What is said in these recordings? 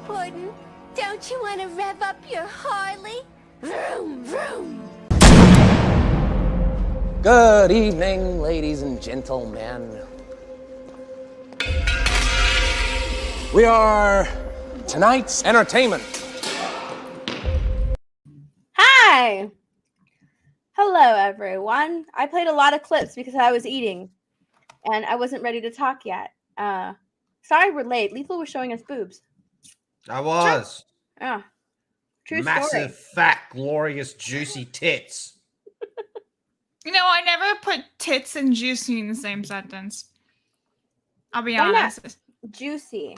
Puddin', don't you want to rev up your Harley? Vroom, vroom. Good evening, ladies and gentlemen. We are tonight's entertainment. Hi. Hello, everyone. I played a lot of clips because I was eating, and I wasn't ready to talk yet. Sorry we're late. Lethal was showing us boobs. I was. Yeah. True Massive, story. fat, glorious, juicy tits. You know, I never put tits and juicy in the same sentence. I'll be Why not? honest. Juicy.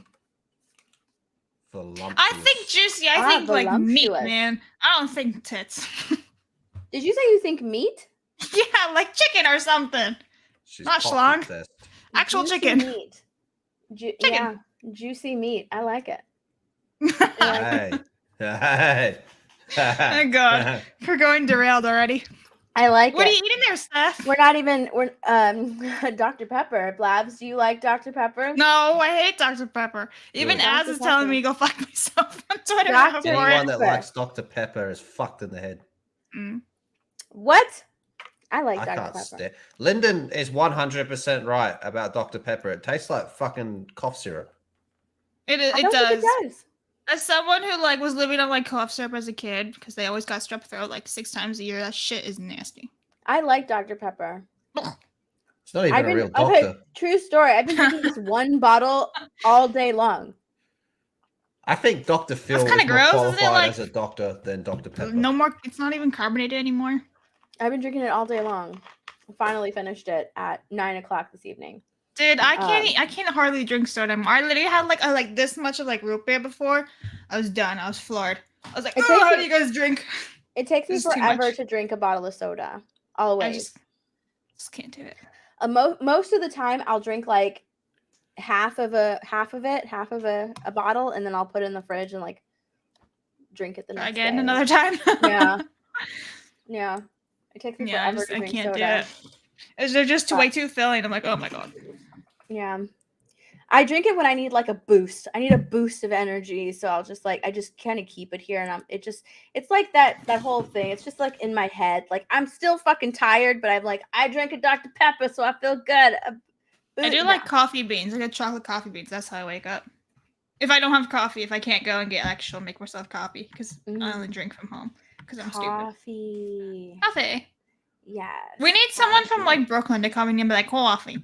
Voluptuous. I think juicy. I think like meat, voluptuous. man. I don't think tits. Did you say you think meat? Yeah, like chicken or something. She's not pocket schlong. test. Actual Juicy chicken. Meat. Chicken. Yeah, juicy meat. I like it. Hey. Hey. Oh God, we're going derailed already. I like What it. are you eating there, Steph? We're not even. We're Dr. Pepper. Blabs, do you like Dr. Pepper? No, I hate Dr. Pepper. Even Good. Az Dr. is telling Pepper. me to go fuck myself on Twitter. Dr. for Anyone it. that Pepper. likes Dr. Pepper is fucked in the head. Mm. What? I like I Dr. can't Pepper. stand. Lyndon is 100% right about Dr. Pepper. It tastes like fucking cough syrup. It I it don't does. think it does. As someone who like was living on like cough syrup as a kid because they always got strep throat like 6 times a year, that shit is nasty. I like Dr. Pepper. It's not even a real Okay, doctor. true story. I've been drinking this one bottle all day long. I think Dr. Phil is kinda more gross, isn't it? qualified Like- as a doctor than Dr. Pepper. No more. It's not even carbonated anymore. I've been drinking it all day long. I finally finished it at 9 o'clock this evening. Dude, I can't hardly drink soda anymore. I literally had like this much of like root beer before. I was done. I was floored. I was like, It oh, takes how me- do you guys drink? It takes me This is too forever much. to drink a bottle of soda. I Always. just can't do it. Most of the time, I'll drink like half of a bottle, and then I'll put it in the fridge and like drink it the next Again, day. another time. Yeah. Yeah. It takes me Yeah, forever to I drink can't soda. do it. They're just way too filling. I'm like, oh my God. Yeah. I drink it when I need like a boost. I need a boost of energy. So I'll just like, I just kind of keep it here. And it's like that whole thing. It's just like in my head. Like I'm still fucking tired, but I'm like, I drank a Dr. Pepper, so I feel good. I do like coffee beans. I get chocolate coffee beans. That's how I wake up. If I don't have coffee, if I can't go and get actual, make myself coffee because I only drink from home because I'm stupid. Coffee. Coffee. Yes. We need someone from like Brooklyn to come in and be like, coffee.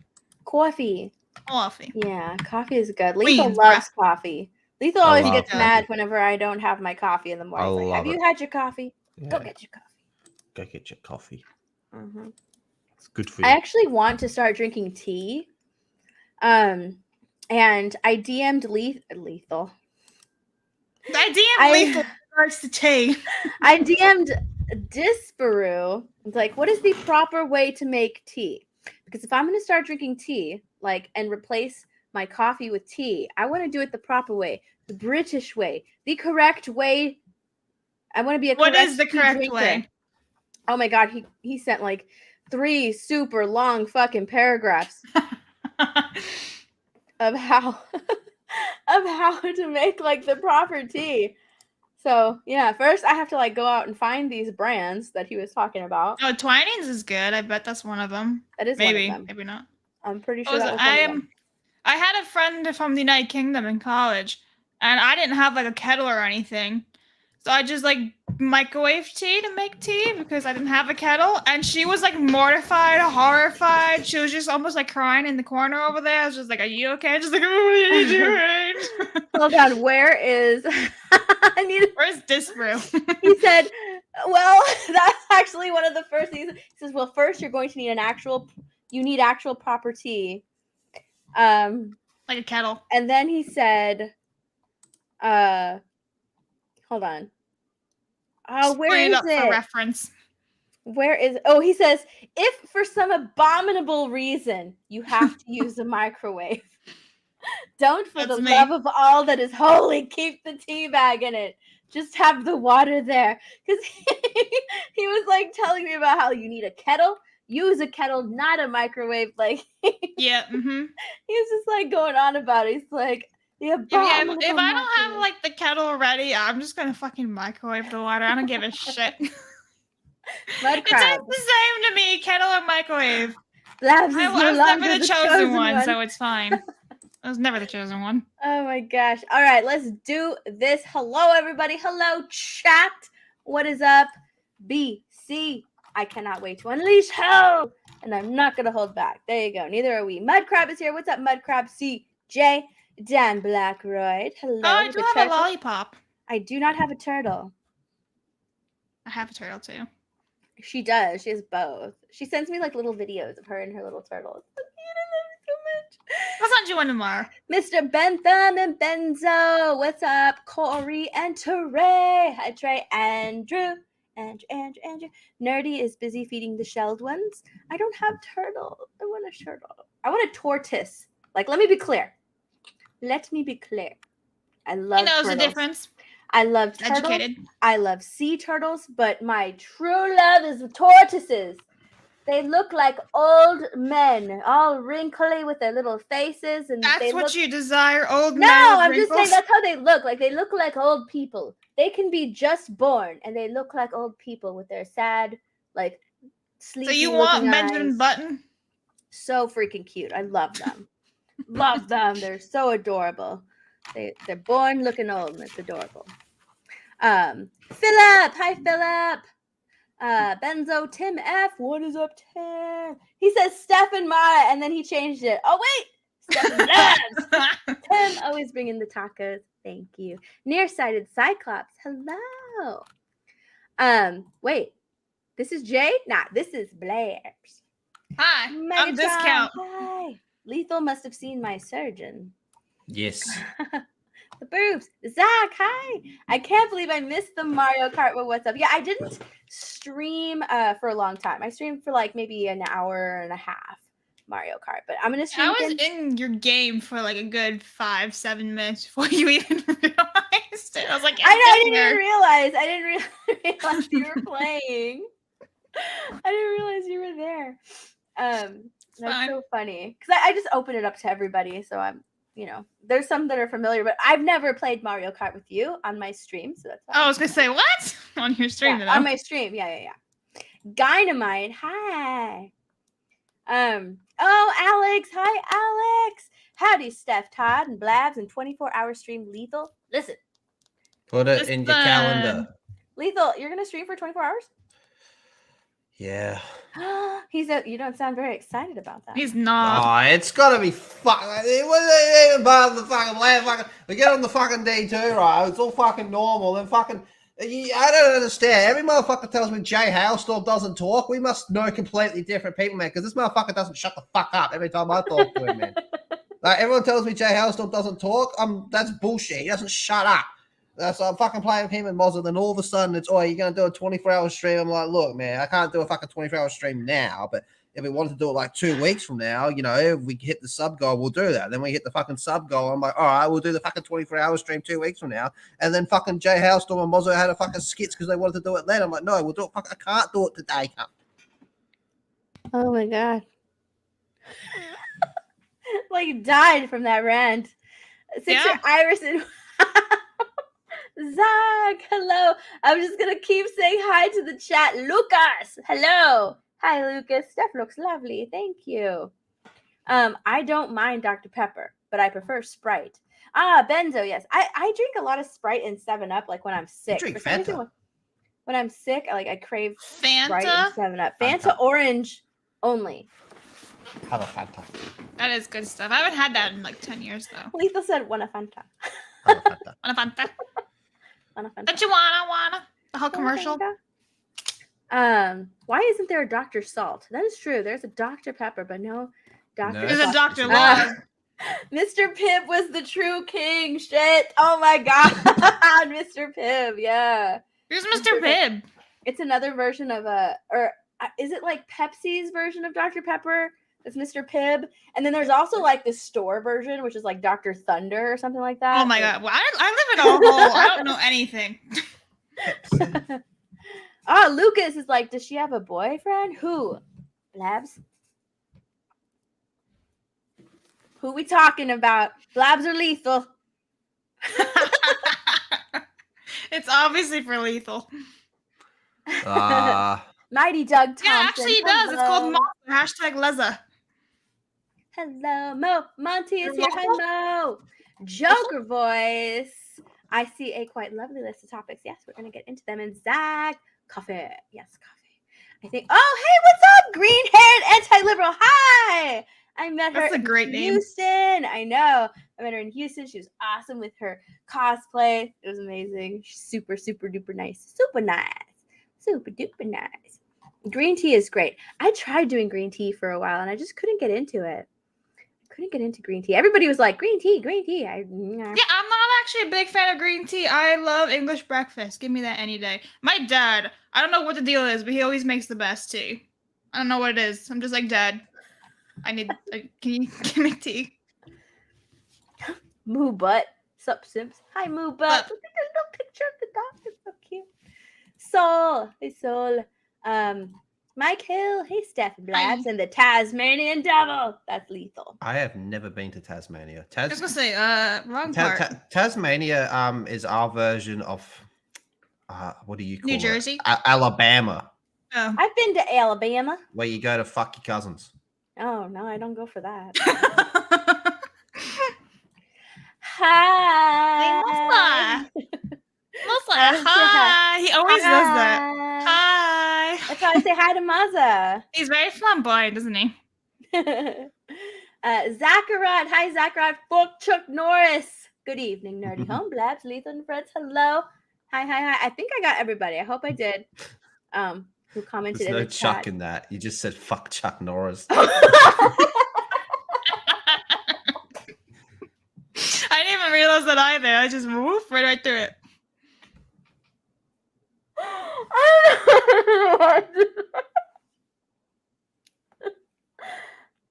Coffee. Coffee. Yeah, coffee is good. Lethal Queens, loves coffee. Lethal always love gets coffee. mad whenever I don't have my coffee in the morning. I He's like, have love you it. had your coffee? Go Yeah. get your coffee. Go get your coffee. Mm-hmm. It's good for you. I actually want to start drinking tea. And I DM'd Lethal. I I- DM lethal regards to tea. I DM'd Disparu. It's like, what is the proper way to make tea? Because if I'm going to start drinking tea, like, and replace my coffee with tea, I want to do it the proper way, the British way, the correct way. I want to be a What correct is the tea correct drinker. way? Oh my God, he sent like 3 super long fucking paragraphs of how to make like the proper tea. So yeah, first I have to like go out and find these brands that he was talking about. Oh, Twinings is good. I bet that's one of them. That is Maybe, one of them. maybe not. I'm pretty Oh, sure that was one of them. I had a friend from the United Kingdom in college, and I didn't have like a kettle or anything, so I just like microwave tea to make tea because I didn't have a kettle. And she was like mortified, horrified. She was just almost like crying in the corner over there. I was just like, "Are you okay?" Just like, "Oh, what are you doing?" Hold on, where is I need Where's Disparu? he said, well, that's actually one of the first things. He says, well, first you're going to need actual proper tea. Like a kettle. And then he said, hold on. Oh, where Bring it is up for it? reference. Where is it? Oh, he says, if for some abominable reason you have to use a microwave, don't for That's the me. love of all that is holy keep the tea bag in it. Just have the water there. Because he was like telling me about how you need a kettle. Use a kettle, not a microwave. Like Yeah. he was just like going on about it. He's like, If I don't have like the kettle ready, I'm just gonna fucking microwave the water. I don't give a shit. Mud It crab. tastes the same to me, kettle or microwave. Blabs is I no was longer never the the chosen one, so it's fine. I was never the chosen one. Oh my gosh. All right, let's do this. Hello, everybody. Hello, chat. What is up? BC. I cannot wait to unleash hell. And I'm not going to hold back. There you go. Neither are we. Mud Crab is here. What's up, Mud Crab? CJ. Dan Blackroyd. Hello. Oh, I do have a lollipop. I do not have a turtle. I have a turtle too. She does. She has both. She sends me like little videos of her and her little turtle. It's so cute. I love it so much. I'll send you one tomorrow. Mr. Bentham and Benzo. What's up? Corey and Trey. Hi, Trey. Andrew. Andrew. Nerdy is busy feeding the shelled ones. I don't have turtle. I want a turtle. I want a tortoise. Like, let me be clear. I love He knows turtles. the difference. I love turtles. Educated. I love sea turtles, but my true love is the tortoises. They look like old men, all wrinkly with their little faces, and That's what you desire, old men. No, with I'm just saying wrinkles? that's how they look. Like they look like old people. They can be just born, and they look like old people with their sad, like sleepy. So you want looking Benjamin eyes. Button? So freaking cute. I love them. Love them. They're so adorable. They're born looking old, and it's adorable. Philip. Hi, Philip. Benzo, Tim F. What is up, Tim? He says Steph and Mara, and then he changed it. Oh, wait. Steph and Labs. Tim, always bringing the tacos. Thank you. Nearsighted Cyclops. Hello. Wait. This is Jay? Nah, this is Blair's. Hi, I'm discount. Hi. Lethal must have seen my surgeon. Yes. The boobs. Zach, hi. I can't believe I missed the Mario Kart. Well, what's up? Yeah, I didn't stream for a long time. I streamed for like maybe an hour and a half Mario Kart, but I'm going to stream I was again. in your game for like a good 5-7 minutes before you even realized it. I was like, I didn't even realize. I didn't realize you were playing. I didn't realize you were there. That's so funny. Because I just open it up to everybody, so I'm, you know, there's some that are familiar, but I've never played Mario Kart with you on my stream, so that's I was gonna say what on your stream? yeah, on my stream, yeah. Dynamite, hi. Oh, Alex, hi, Alex. Howdy, Steph, Todd, and Blabs, and 24-hour stream Lethal. Listen, Put it in your calendar. Lethal, you're gonna stream for 24 hours? Yeah. He said you don't sound very excited about that. He's not. Oh, it's gotta be fucking. It wasn't even part of the fucking land. Fucking, we get on the fucking D2, right? It's all fucking normal. And fucking, I don't understand. Every motherfucker tells me Jay Hailstorm doesn't talk. We must know completely different people, man. Because this motherfucker doesn't shut the fuck up every time I talk to him, man. Like everyone tells me Jay Hailstorm doesn't talk. That's bullshit. He doesn't shut up. So I'm fucking playing with him and Mozza, then all of a sudden it's, oh, you're going to do a 24-hour stream. I'm like, look, man, I can't do a fucking 24-hour stream now, but if we wanted to do it like 2 weeks from now, you know, if we hit the sub goal, we'll do that. Then we hit the fucking sub goal. I'm like, all right, we'll do the fucking 24-hour stream 2 weeks from now. And then fucking Jay Hailstorm and Mozza had a fucking skits because they wanted to do it then. I'm like, no, we'll do it. I can't do it today. Oh my god. Like died from that rant. Sister Iris and Zach, hello. I'm just gonna keep saying hi to the chat. Lucas, hello. Hi, Lucas. Steph looks lovely. Thank you. I don't mind Dr. Pepper, but I prefer Sprite. Benzo, yes. I drink a lot of Sprite and 7-Up, like when I'm sick. Drink Fanta. When I'm sick, I crave Fanta? Sprite and 7-Up. Fanta orange only. Have a Fanta. That is good stuff. I haven't had that in like 10 years though. Lethal said, "Want a Fanta." Have a Fanta. Want a Fanta? Want a Fanta? Don't you wanna? The whole commercial. Why isn't there a Dr. Salt? That is true. There's a Dr. Pepper, but no Dr. No. There's a Salt. Dr. Law. Mr. Pibb was the true king. Shit. Oh my god. Mr. Pibb, yeah. Who's Mr. Pibb? It's another version of is it like Pepsi's version of Dr. Pepper? It's Mr. Pibb. And then there's also like the store version, which is like Dr. Thunder or something like that. Oh my god. Well, I live in a hole. I don't know anything. Lucas is like, does she have a boyfriend? Who? Blabs? Who we talking about? Blabs or Lethal? It's obviously for Lethal. Mighty Doug Thompson. Yeah, actually it does. It's called hello. Monster. #Leza. Hello, Mo. Monty is You're here. Hi, Mo. Joker voice. I see a quite lovely list of topics. Yes, we're going to get into them. And Zach, coffee. Yes, coffee. I think, oh, hey, what's up? Green-haired anti-liberal. Hi. I met her That's a in great name. Houston. I know. I met her in Houston. She was awesome with her cosplay. It was amazing. She's super, super duper nice. Super nice. Super duper nice. Green tea is great. I tried doing green tea for a while and I just couldn't get into it. Couldn't get into green tea. Everybody was like, green tea, green tea. Yeah, I'm not actually a big fan of green tea. I love English breakfast. Give me that any day. My dad, I don't know what the deal is, but he always makes the best tea. I don't know what it is. I'm just like, Dad, can you make tea? Moo butt. Sup, Simps. Hi, Moo butt. Look at the little picture of the dog. It's so cute. Soul. Hey, Soul. Mike Hill. Hey, Steph Blabs. And the Tasmanian Devil. That's Lethal. I have never been to Tasmania. I was gonna say, wrong part. Tasmania is our version of what do you call New it? Jersey? Alabama, Oh. I've been to Alabama. where you go to fuck your cousins. Oh, no, I don't go for that. Hey, Hi. Musa, hi. He always does that. Hi. That's how I say hi to Maza. He's very flamboyant, isn't he? Zachariah. Hi, Zachariah. Fuck Chuck Norris. Good evening, Nerdy Home Blabs, Lethal and Friends. Hello. Hi. I think I got everybody. I hope I did. Who commented There's in no the Chuck chat. in that. You just said fuck Chuck Norris. I didn't even realize that either. I just woof right through it.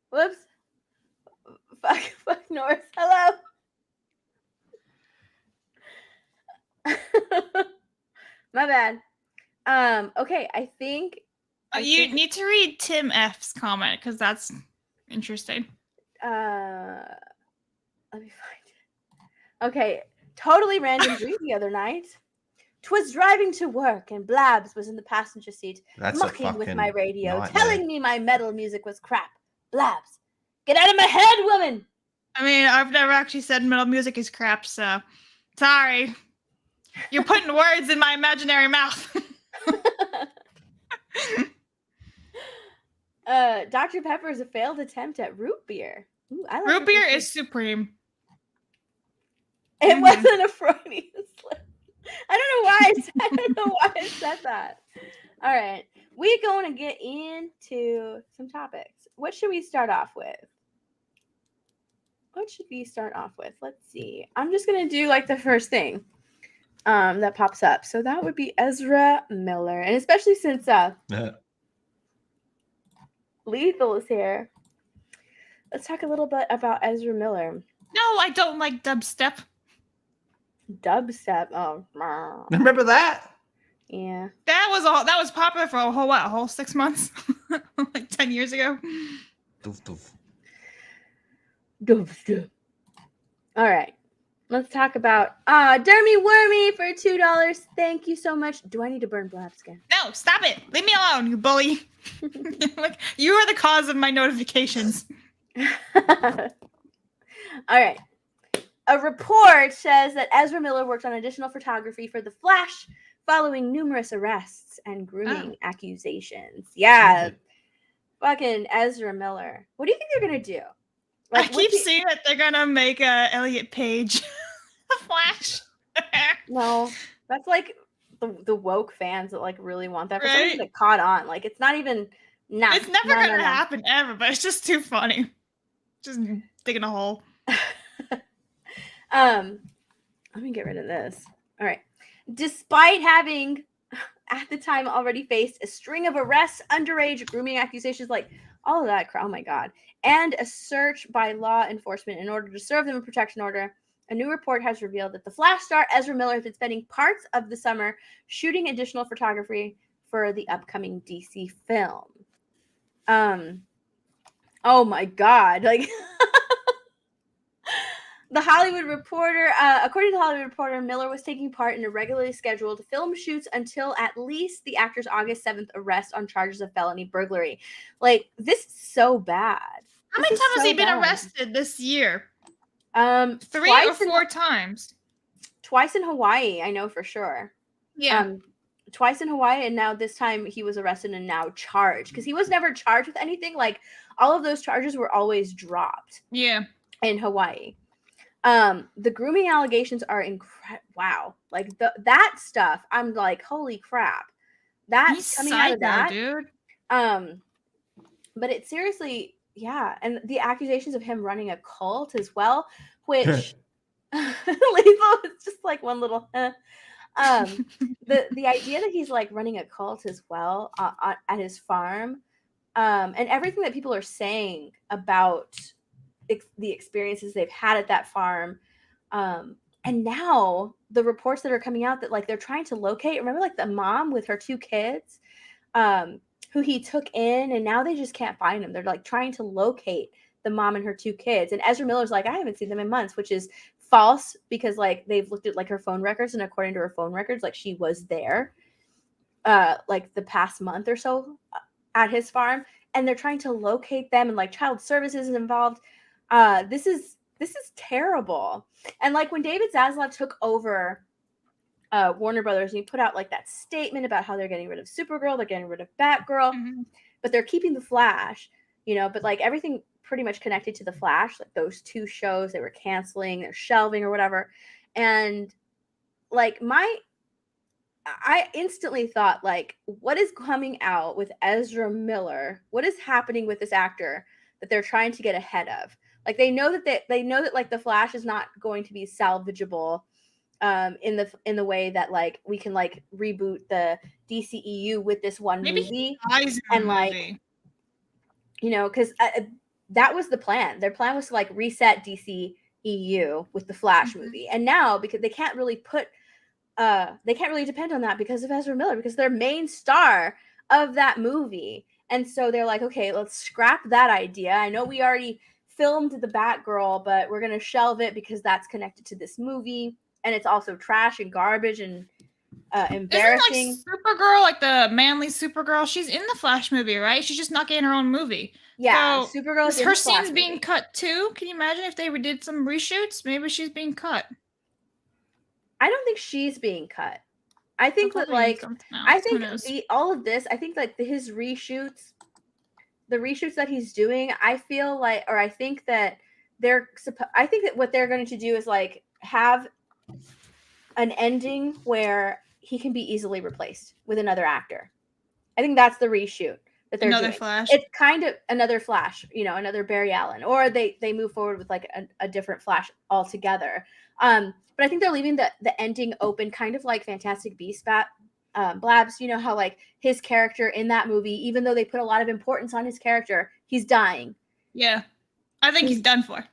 Whoops. Fuck Norris. Hello. My bad. Okay, I think You need to read Tim F's comment because that's interesting. let me find it. Okay, totally random dream the other night. 'Twas driving to work and Blabs was in the passenger seat, That's mucking with my radio, nightmare. telling me my metal music was crap. Blabs, get out of my head, woman! I mean, I've never actually said metal music is crap, so sorry. You're putting words in my imaginary mouth. Dr. Pepper is a failed attempt at root beer. Ooh, I like Root beer is supreme. It wasn't a Freudian slip. I don't know why I said that. All right. We're going to get into some topics. What should we start off with? Let's see. I'm just going to do like the first thing that pops up. So that would be Ezra Miller. And especially since Lethal is here, let's talk a little bit about Ezra Miller. No, I don't like dubstep. Dubstep. Oh, Remember that? yeah. That was popular for a whole 6 months, like 10 years ago. Doof, doof. Dubstep. All right. Let's talk about Dermy Wormy for $2. Thank you so much. Do I need to burn Blab skin? No, stop it. Leave me alone, you bully. Like, you are the cause of my notifications. All right. A report says that Ezra Miller worked on additional photography for The Flash following numerous arrests and grooming accusations. Yeah. Fucking Ezra Miller. What do you think they're going to do? I keep seeing that they're going to make Elliot Page a Flash. No, that's like the woke fans that like really want that for Right? something that caught on. Like it's not even. Nah, It's never going to happen ever, but it's just too funny. Just digging a hole. Let me get rid of this. All right. Despite having at the time already faced a string of arrests, underage grooming accusations, like all of that crap. Oh my God. And a search by law enforcement in order to serve them a protection order, a new report has revealed that the Flash star Ezra Miller has been spending parts of the summer shooting additional photography for the upcoming DC film. Oh my God. Like, The Hollywood Reporter, according to the Hollywood Reporter, Miller was taking part in a regularly scheduled film shoots until at least the actor's August 7th arrest on charges of felony burglary. Like, this is so bad. How many times has he been arrested this year? 3 or 4 times. Twice in Hawaii, I know for sure. Yeah. Twice in Hawaii, and now this time he was arrested and now charged. Because he was never charged with anything. Like, all of those charges were always dropped. Yeah. In Hawaii. The grooming allegations are incredible. Wow. Like, that stuff, I'm like, holy crap. That's coming out of that. Dude. But it's seriously, yeah. And the accusations of him running a cult as well, which Lethal is just like one little the idea that he's like running a cult as well at his farm, and everything that people are saying about the experiences they've had at that farm, and now the reports that are coming out that like they're trying to locate, remember like the mom with her 2 kids who he took in, and now they just can't find them. They're like trying to locate the mom and her 2 kids, and Ezra Miller's like, I haven't seen them in months, which is false, because like they've looked at like her phone records, and according to her phone records, like she was there like the past month or so at his farm, and they're trying to locate them, and like child services is involved. This is terrible. And like when David Zaslav took over Warner Brothers, and he put out like that statement about how they're getting rid of Supergirl, they're getting rid of Batgirl, but they're keeping the Flash, you know, but like everything pretty much connected to the Flash, like those 2 shows they were canceling, they're shelving or whatever. And like I instantly thought, like, what is coming out with Ezra Miller? What is happening with this actor that they're trying to get ahead of? Like, they know that like the Flash is not going to be salvageable in the way that like we can like reboot the DCEU with this one movie, and like, you know, because that was the plan. Their plan was to like reset DCEU with the Flash movie, and now because they can't really depend on that because of Ezra Miller, because they're main star of that movie. And so they're like, okay, let's scrap that idea. I know we already filmed the Batgirl, but we're going to shelve it because that's connected to this movie. And it's also trash and garbage and embarrassing. Isn't like Supergirl, like the manly Supergirl, she's in the Flash movie, right? She's just not getting her own movie. Yeah, so Supergirl is her scenes being cut too. Can you imagine if they did some reshoots? Maybe she's being cut. I don't think she's being cut. I think that like I think all of this, I think like his reshoots, the reshoots that he's doing, I feel like, or I think that I think that what they're going to do is like have an ending where he can be easily replaced with another actor. I think that's the reshoot that they're doing. Flash. It's kind of another Flash, you know, another Barry Allen, or they move forward with like a different Flash altogether. But I think they're leaving the ending open, kind of like Fantastic Beasts Blabs. You know how like his character in that movie, even though they put a lot of importance on his character, he's dying. Yeah, I think he's done for.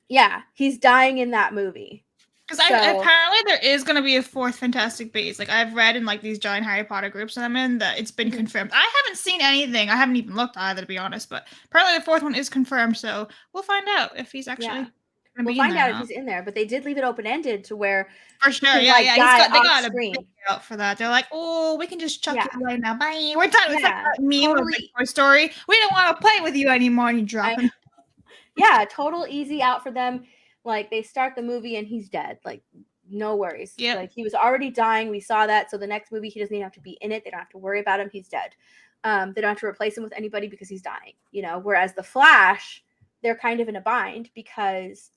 Yeah, he's dying in that movie. Because apparently there is going to be a 4th Fantastic Beasts. Like I've read in like these giant Harry Potter groups that I'm in that it's been confirmed. I haven't seen anything. I haven't even looked either, to be honest. But apparently the 4th one is confirmed. So we'll find out if he's actually. Yeah. We'll find out if he's in there, but they did leave it open-ended to where for sure, they got a big out for that. They're like, oh, we can just chuck you right now. Bye. We're done with that meme of Toy Story. We don't want to play with you anymore. And you drop him. Yeah, total easy out for them. Like they start the movie and he's dead. Like no worries. Yeah, like he was already dying. We saw that. So the next movie, he doesn't even have to be in it. They don't have to worry about him. He's dead. They don't have to replace him with anybody because he's dying. You know, whereas the Flash, they're kind of in a bind because.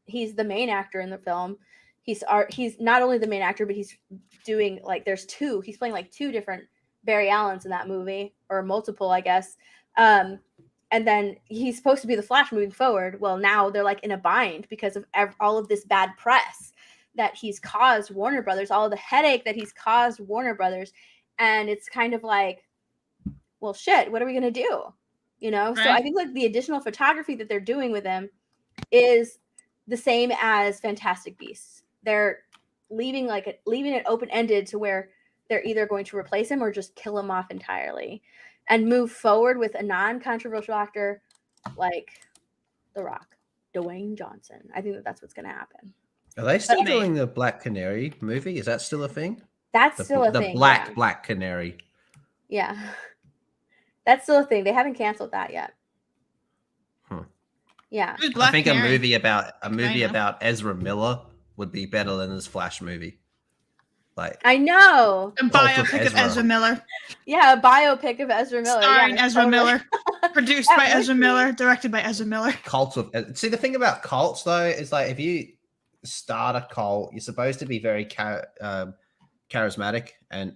He's the main actor in the film. He's not only the main actor, but he's doing like he's playing like 2 different Barry Allens in that movie, or multiple, I guess. And then he's supposed to be the Flash moving forward. Well, now they're like in a bind because of all of this bad press that he's caused Warner Brothers, all of the headache that he's caused Warner Brothers. And it's kind of like, well, shit, what are we going to do? You know? Right. So I think like the additional photography that they're doing with him is the same as Fantastic Beasts. They're leaving it open-ended to where they're either going to replace him or just kill him off entirely and move forward with a non-controversial actor like The Rock. Dwayne Johnson. I think that's what's going to happen. Are they still But- doing the Black Canary movie? Is that still a thing? That's still a the thing. Black Canary. Yeah. That's still a thing. They haven't canceled that yet. Yeah. Who's I Black think Canary? a movie about Kinda. Ezra Miller would be better than this Flash movie. Like I know. A Cult of biopic of Ezra. Ezra Miller, Yeah, a biopic of Ezra Miller. starring yeah, Ezra totally. Miller, produced That by would Ezra be- Miller, directed by Ezra Miller. Cults of see the thing about cults though is like if you start a cult, you're supposed to be very charismatic, and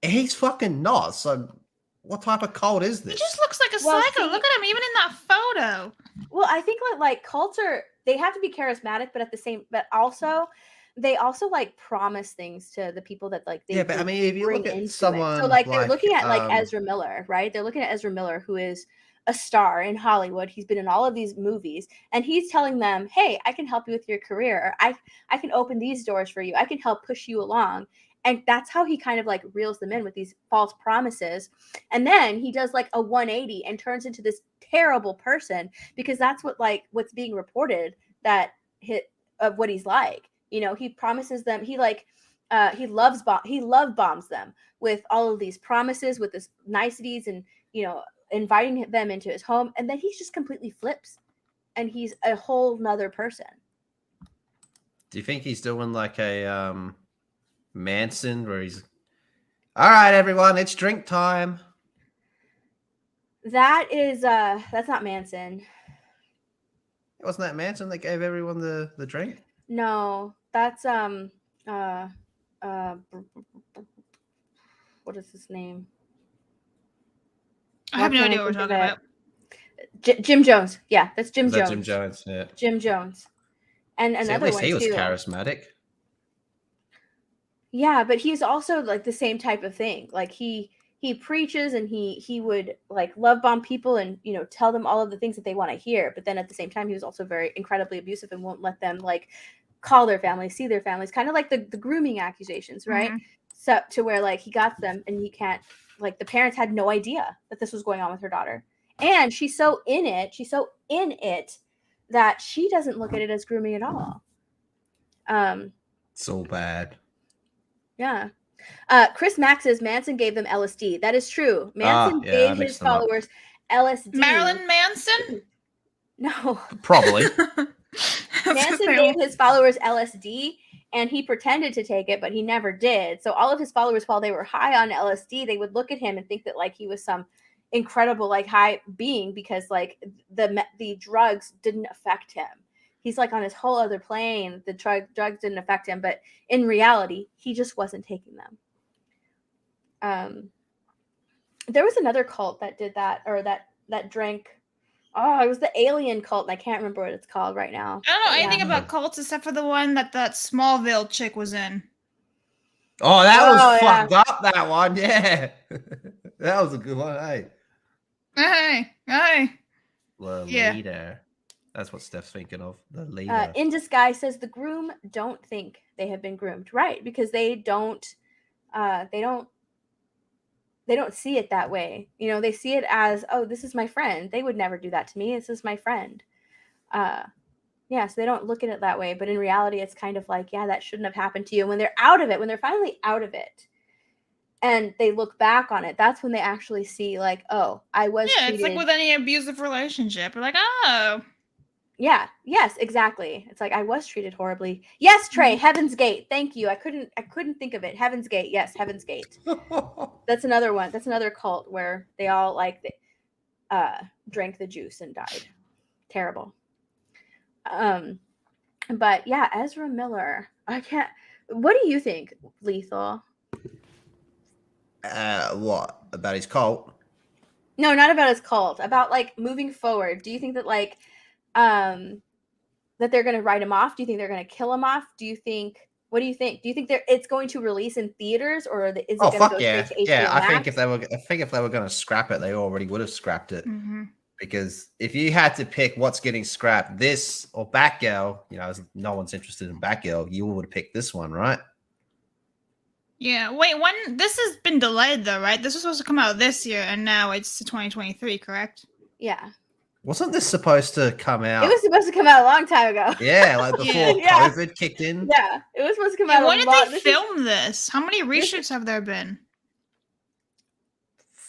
he's fucking not. So what type of cult is He this? just looks like a Well, psycho. see- Look at him, even in that photo. Well, I think like cults they have to be charismatic, but they also like promise things to the people that like they Yeah, but I mean, if you bring look at into it. someone So like they're looking at like um, Ezra Miller, right? They're looking at Ezra Miller, who is a star in Hollywood. He's been in all of these movies, and he's telling them, "Hey, I can help you with your career. Or I can open these doors for you. I can help push you along." And that's how he kind of like reels them in with these false promises. And then he does like a 180 and turns into this terrible person, because that's what's being reported that of what he's like. You know, he promises them, he love bombs them with all of these promises, with this niceties, and inviting them into his home, and then he just completely flips and he's a whole nother person. Do you think he's doing like a Manson where he's all right, everyone, it's drink time? That is that's not Manson. Wasn't that Manson that gave everyone the drink? No, that's what is his name? I have Why no can't idea what we're think of talking it? about. Jim Jones. Yeah, that's Jim Was Jones. that Jim Jones? Yeah. Jim Jones. And See, at another least one he was too. charismatic. Yeah, but he's also like the same type of thing. Like he preaches, and he would like love bomb people and tell them all of the things that they want to hear. But then at the same time, he was also very incredibly abusive and won't let them like call their families, see their families, kind of like the grooming accusations, right? Mhm. So to where like he got them and he can't, like the parents had no idea that this was going on with her daughter. And she's so in it that she doesn't look at it as grooming at all. So bad. Yeah. Chris Max says Manson gave them LSD. That is true. Manson yeah, I gave his mixed them up. followers LSD. Marilyn Manson? No. Probably. Manson gave his followers LSD, and he pretended to take it, but he never did. So all of his followers, while they were high on LSD, they would look at him and think that like he was some incredible like high being, because like the drugs didn't affect him. He's like on his whole other plane. The drugs didn't affect him, but in reality, he just wasn't taking them. There was another cult that did that, or that drank. Oh, it was the alien cult, and I can't remember what it's called right now. I don't know But anything yeah. about cults except for the one that Smallville chick was in. Oh, that was Oh, yeah. fucked up, that one. Yeah. That was a good one. Hey. Hey. The Yeah. leader. That's what Steph's thinking of. The leader. In Disguise says the groom don't think they have been groomed, right? Because they don't see it that way. They see it as, oh, this is my friend. They would never do that to me. This is my friend. So they don't look at it that way. But in reality, it's kind of like, yeah, that shouldn't have happened to you. When they're out of it, when they're finally out of it, and they look back on it, that's when they actually see like, oh, I was treated. It's like with any abusive relationship. We're like, oh. Yeah. Yes, exactly. It's like I was treated horribly. Yes, Trey, Heaven's Gate. Thank you. I couldn't think of it. Heaven's Gate. Yes, Heaven's Gate. That's another one. That's another cult where they all like drank the juice and died. Terrible. But yeah, Ezra Miller. What do you think, Lethal? What? About his cult? No, not about his cult. About like moving forward. Do you think that like that they're going to write him off? Do you think they're going to kill him off? What do you think? Do you think it's going to release in theaters, or is it going to go straight to HBO Yeah, I Max? think if they were going to scrap it, they already would have scrapped it. Mm-hmm. Because if you had to pick what's getting scrapped, this or Batgirl, no one's interested in Batgirl, you would pick this one, right? Yeah. Wait, when this has been delayed though, right? This was supposed to come out this year, and now it's 2023, correct? Yeah. Wasn't this supposed to come out? It was supposed to come out a long time ago. Yeah, like before Yeah. COVID kicked in. Yeah, it was supposed to come Yeah, out. when did they film this? How many reshoots have there been?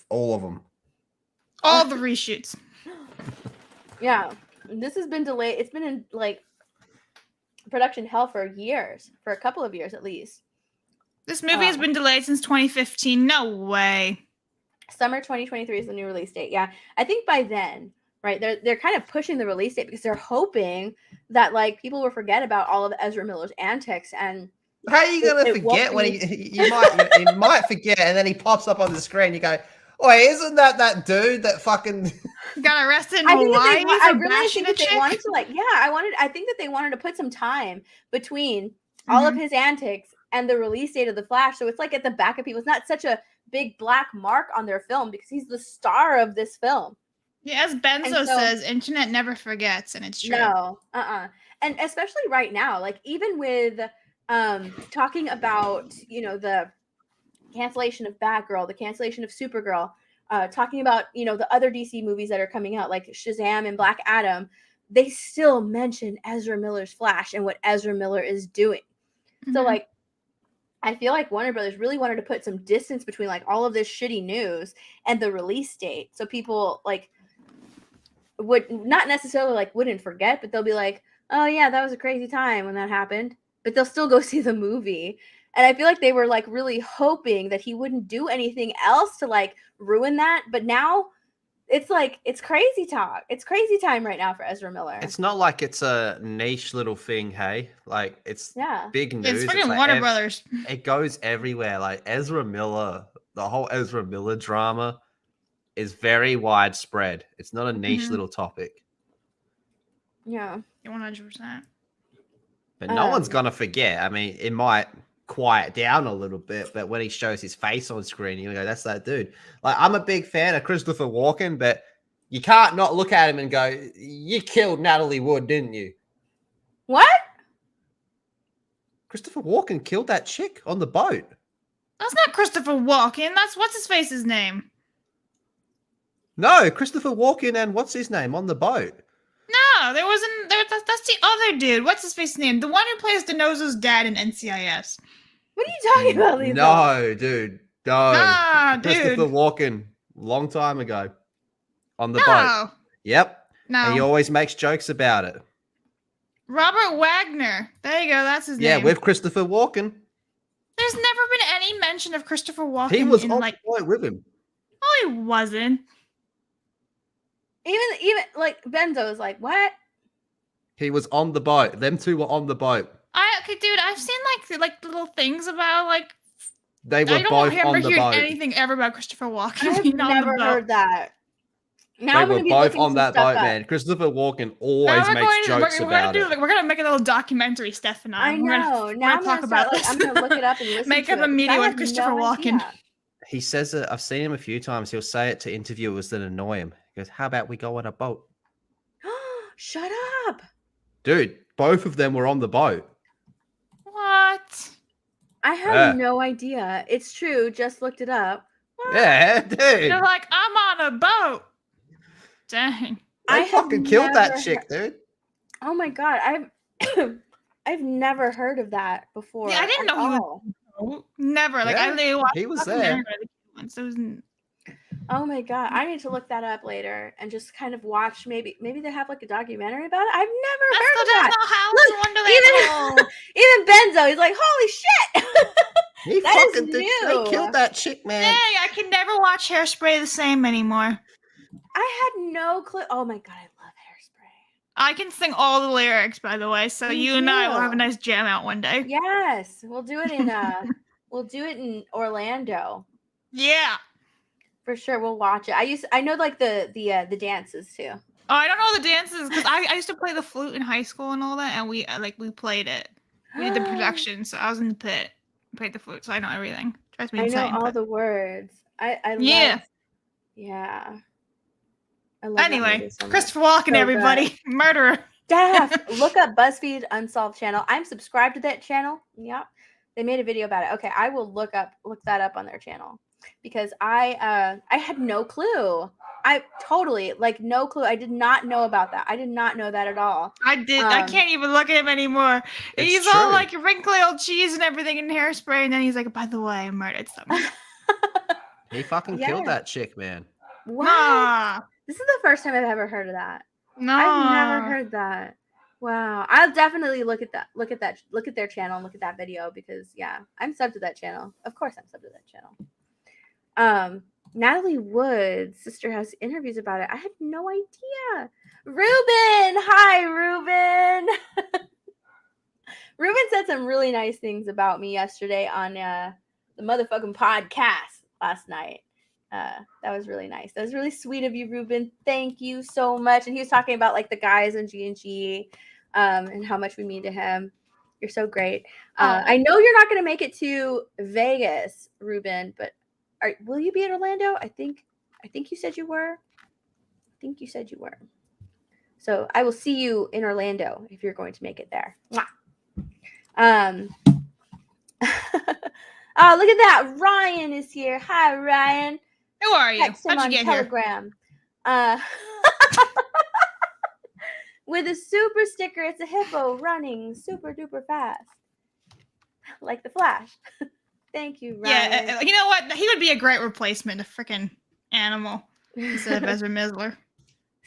All of them. All the reshoots. Yeah, this has been delayed. It's been in like production hell for years, for a couple of years at least. This movie has been delayed since 2015. No way. Summer 2023 is the new release date. Yeah, I think by then, right? They're kind of pushing the release date because they're hoping that like people will forget about all of Ezra Miller's antics. And how are you gonna forget when you might forget, and then he pops up on the screen? You go, "Wait, isn't that dude that fucking got arrested in I Hawaii?" I really think that they wanted to like, I think that they wanted to put some time between all of his antics and the release date of The Flash. So it's like at the back of people. It's not such a big black mark on their film because he's the star of this film. Yeah, as Benzo says, internet never forgets, and it's true. No, and especially right now, like even with talking about, you know, the cancellation of Batgirl, the cancellation of Supergirl, talking about, you know, the other DC movies that are coming out like Shazam and Black Adam, they still mention Ezra Miller's Flash and what Ezra Miller is doing. So like I feel like Warner Brothers really wanted to put some distance between like all of this shitty news and the release date, so people like would not necessarily like wouldn't forget, but they'll be like, oh yeah, that was a crazy time when that happened, but they'll still go see the movie. And I feel like they were like really hoping that he wouldn't do anything else to like ruin that. But now it's like, it's crazy talk. It's crazy time right now for Ezra Miller. It's not like it's a niche little thing, hey? Like it's big news. It's freaking like Warner Brothers. It goes everywhere. Like Ezra Miller, the whole Ezra Miller drama is very widespread. It's not a niche little topic. Yeah. 100%. But no one's gonna forget. I mean, it might quiet down a little bit, but when he shows his face on screen, you go, that's that dude. Like, I'm a big fan of Christopher Walken, but you can't not look at him and go, you killed Natalie Wood, didn't you? What? Christopher Walken killed that chick on the boat. That's not Christopher Walken. That's what's his face's name. No, Christopher Walken and what's his name on the boat. No, there wasn't. That's the other dude. What's his face's name? The one who plays DeNozo's dad in NCIS. What are you talking about, Lisa? No, dude. No. Nah, Christopher dude. Walken, long time ago, on the boat. Yep. No. And he always makes jokes about it. Robert Wagner. There you go. That's his name. Yeah, with Christopher Walken. There's never been any mention of Christopher Walken. He was on like, the boat with him. Oh, he wasn't. Even like Benzo is like, what? He was on the boat. Them two were on the boat. Okay, dude, I've seen like little things about like. They were I don't both remember on the hearing boat. anything ever about Christopher Walken. I've being on the never boat. heard that. Now They were both on that boat, man. Christopher Walken always makes jokes about it. We're gonna make a little documentary, Steph and I. I know. We're Now gonna talk about this. I'm gonna look it up and listen Make to up it, a 'cause media I with had Christopher no Walken. idea. He says it. I've seen him a few times. He'll say it to interviewers that annoy him. He goes, "How about we go on a boat?" Shut up. Dude, both of them were on the boat. What? I had no idea. It's true. Just looked it up. What? Yeah, dude. They're like, I'm on a boat. Dang. They fucking killed that chick, dude. Oh my god, I've never heard of that before. Yeah, I didn't know he was. Never. Like Yeah, I literally watched he was the there. documentary once. It was. Oh my god, I need to look that up later and just kind of watch. Maybe they have like a documentary about it. I've never heard of that. Look, even Benzo, he's like, holy shit. He That is fucking did. new. They killed that chick, man. Dang, I can never watch Hairspray the same anymore. I had no clue. Oh my god, I love Hairspray. I can sing all the lyrics, by the way. So Me you and I will too. have a nice jam out one day. Yes, we'll do it in Orlando. Yeah. For sure, we'll watch it. I know like the dances too. Oh, I don't know the dances because I used to play the flute in high school and all that, and we played it. We did the production, so I was in the pit, played the flute, so I know everything. Drives me I know insane. all but- the words. I Yeah. love, yeah. I love that Anyway, movie so much. Christopher Walken, So everybody, murderer. Steph, look up BuzzFeed Unsolved channel. I'm subscribed to that channel. Yep. They made a video about it. Okay, I will look that up on their channel. because I had no clue. I totally like no clue. I did not know about that. I did not know that at all. I can't even look at him anymore. It's He's all true. like wrinkly old cheese and everything and hairspray, and then he's like, by the way, I murdered someone. He fucking killed that chick, man. What? Nah. This is the first time I've ever heard of that. No. I've never heard that. Wow. I'll definitely look at their channel and look at that video because yeah, I'm subbed to that channel. Of course I'm subbed to that channel. Natalie Wood's sister has interviews about it. I had no idea. Ruben! Hi, Ruben! Ruben said some really nice things about me yesterday on the motherfucking podcast last night. That was really nice. That was really sweet of you, Ruben. Thank you so much. And he was talking about like the guys in G&G and how much we mean to him. You're so great. I know you're not going to make it to Vegas, Ruben, but will you be in Orlando? I think you said you were. So I will see you in Orlando if you're going to make it there. Mwah. Oh, look at that. Ryan is here. Hi, Ryan. Who are you? Text him How'd on you get Telegram. With a super sticker, it's a hippo running super duper fast. Like the Flash. Thank you, Ryan. Yeah, you know what? He would be a great replacement, a freaking animal instead of Ezra Miller.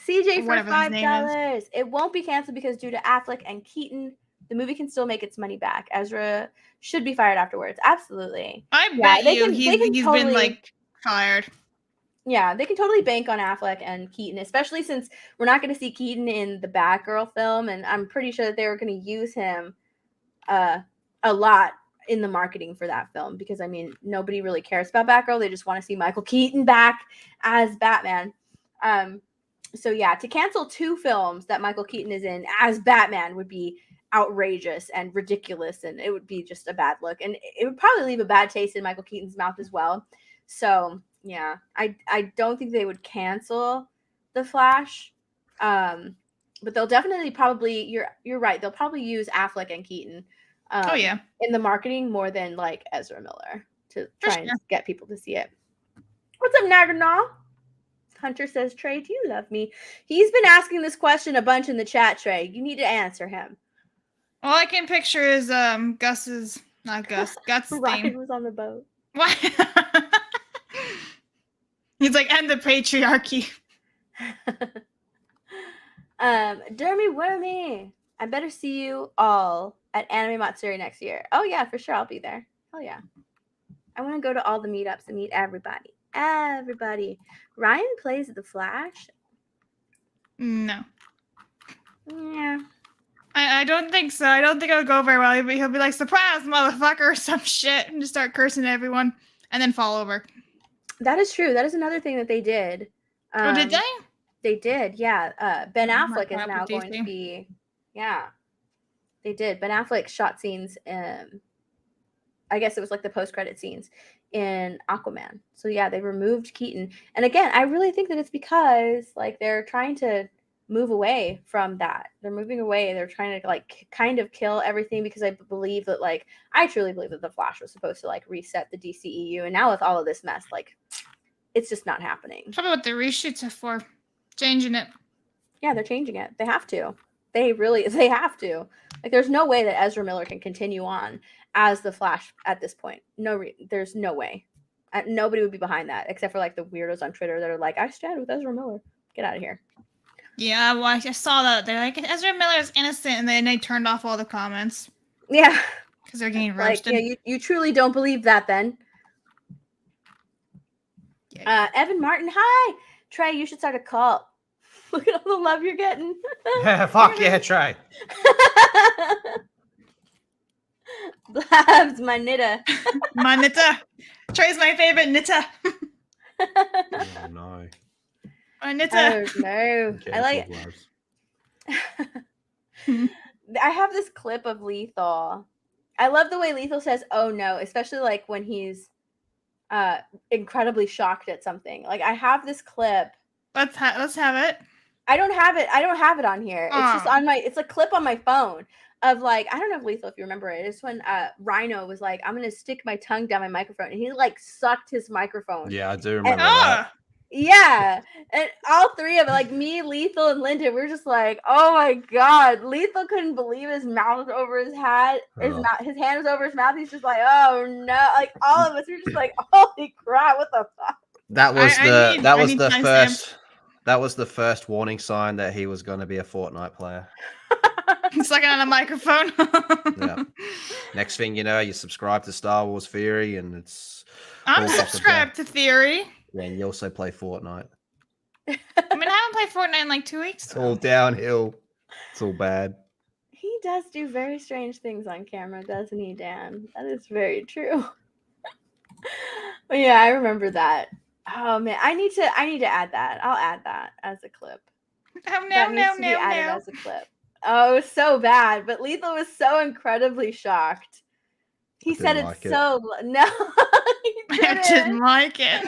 CJ for whatever his name $5. It won't be canceled because due to Affleck and Keaton, the movie can still make its money back. Ezra should be fired afterwards. Absolutely. I bet you he's totally, been like fired. Yeah, they can totally bank on Affleck and Keaton, especially since we're not going to see Keaton in the Batgirl film, and I'm pretty sure that they were going to use him a lot in the marketing for that film because, I mean, nobody really cares about Batgirl. They just want to see Michael Keaton back as Batman. So, yeah, to cancel 2 films that Michael Keaton is in as Batman would be outrageous and ridiculous, and it would be just a bad look. And it would probably leave a bad taste in Michael Keaton's mouth as well. So, yeah, I don't think they would cancel The Flash. But they'll definitely probably, you're right, they'll probably use Affleck and Keaton in the marketing more than like Ezra Miller to try and get people to see it. What's up, Nagana? Hunter says, Trey, do you love me? He's been asking this question a bunch in the chat, Trey. You need to answer him. All I can picture is Gus's, not Gus, Guts' Ryan thing. was on the boat. What? He's like, end the patriarchy. Dermy Wormy, I better see you all at Anime Matsuri next year. Oh yeah, for sure, I'll be there. Hell yeah. I want to go to all the meetups and meet everybody. Ryan plays The Flash? No. Yeah. I don't think so. I don't think it'll go very well. He'll be like, surprise, motherfucker, or some shit, and just start cursing at everyone, and then fall over. That is true. That is another thing that they did. Oh, did they? They did, yeah. Ben Affleck is now DC. going to be, yeah. They did. Ben Affleck shot scenes, I guess it was like the post-credit scenes in Aquaman. So yeah, they removed Keaton. And again, I really think that it's because like they're trying to move away from that. They're moving away. They're trying to like kind of kill everything because I believe that like I truly believe that the Flash was supposed to like reset the DCEU, and now with all of this mess, like it's just not happening. Probably what the reshoots are for. Changing it. Yeah, they're changing it. They have to. They have to. Like there's no way that Ezra Miller can continue on as the Flash at this point. There's no way. Nobody would be behind that except for like the weirdos on Twitter that are like, I stand with Ezra Miller. Get out of here. Yeah, well, I saw that. They're like, Ezra Miller is innocent, and then they turned off all the comments. Yeah. Because they're getting like, roasted. yeah, you truly don't believe that then. Yeah. Evan Martin, hi. Trey, you should start a cult. Look at all the love you're getting. Fuck yeah, Trey. Blabs, my knitter. My knitter. Trey's my favorite knitter. Oh, no. My knitter. Oh, no. I like I have this clip of Lethal. I love the way Lethal says, oh, no, especially like when he's incredibly shocked at something. Like I have this clip. Let's have it. I don't have it on here. It's just on it's a clip on my phone. of like, I don't know if Lethal, if you remember it. It's when Rhino was like, I'm gonna stick my tongue down my microphone, and he like sucked his microphone. Yeah, I do remember And, that. yeah, and all three of it, like me, Lethal, and Linda, we're just like, oh my god. Lethal couldn't believe his mouth was over his hat. His hand was over his mouth. He's just like, oh no. Like all of us were just like, holy crap, what the fuck? That was that was the first warning sign that he was going to be a Fortnite player. He's like on a microphone. Yeah. Next thing you know, you subscribe to Star Wars Theory, and it's. I'm subscribed to Theory. Yeah, and you also play Fortnite. I mean, I haven't played Fortnite in like 2 weeks. It's all downhill. It's all bad. He does do very strange things on camera, doesn't he, Dan? That is very true. But yeah, I remember that. Oh man, I need to add that. I'll add that as a clip. That needs to be added as a clip. Oh, it was so bad, but Lethal was so incredibly shocked. He said it's so no. I didn't like it.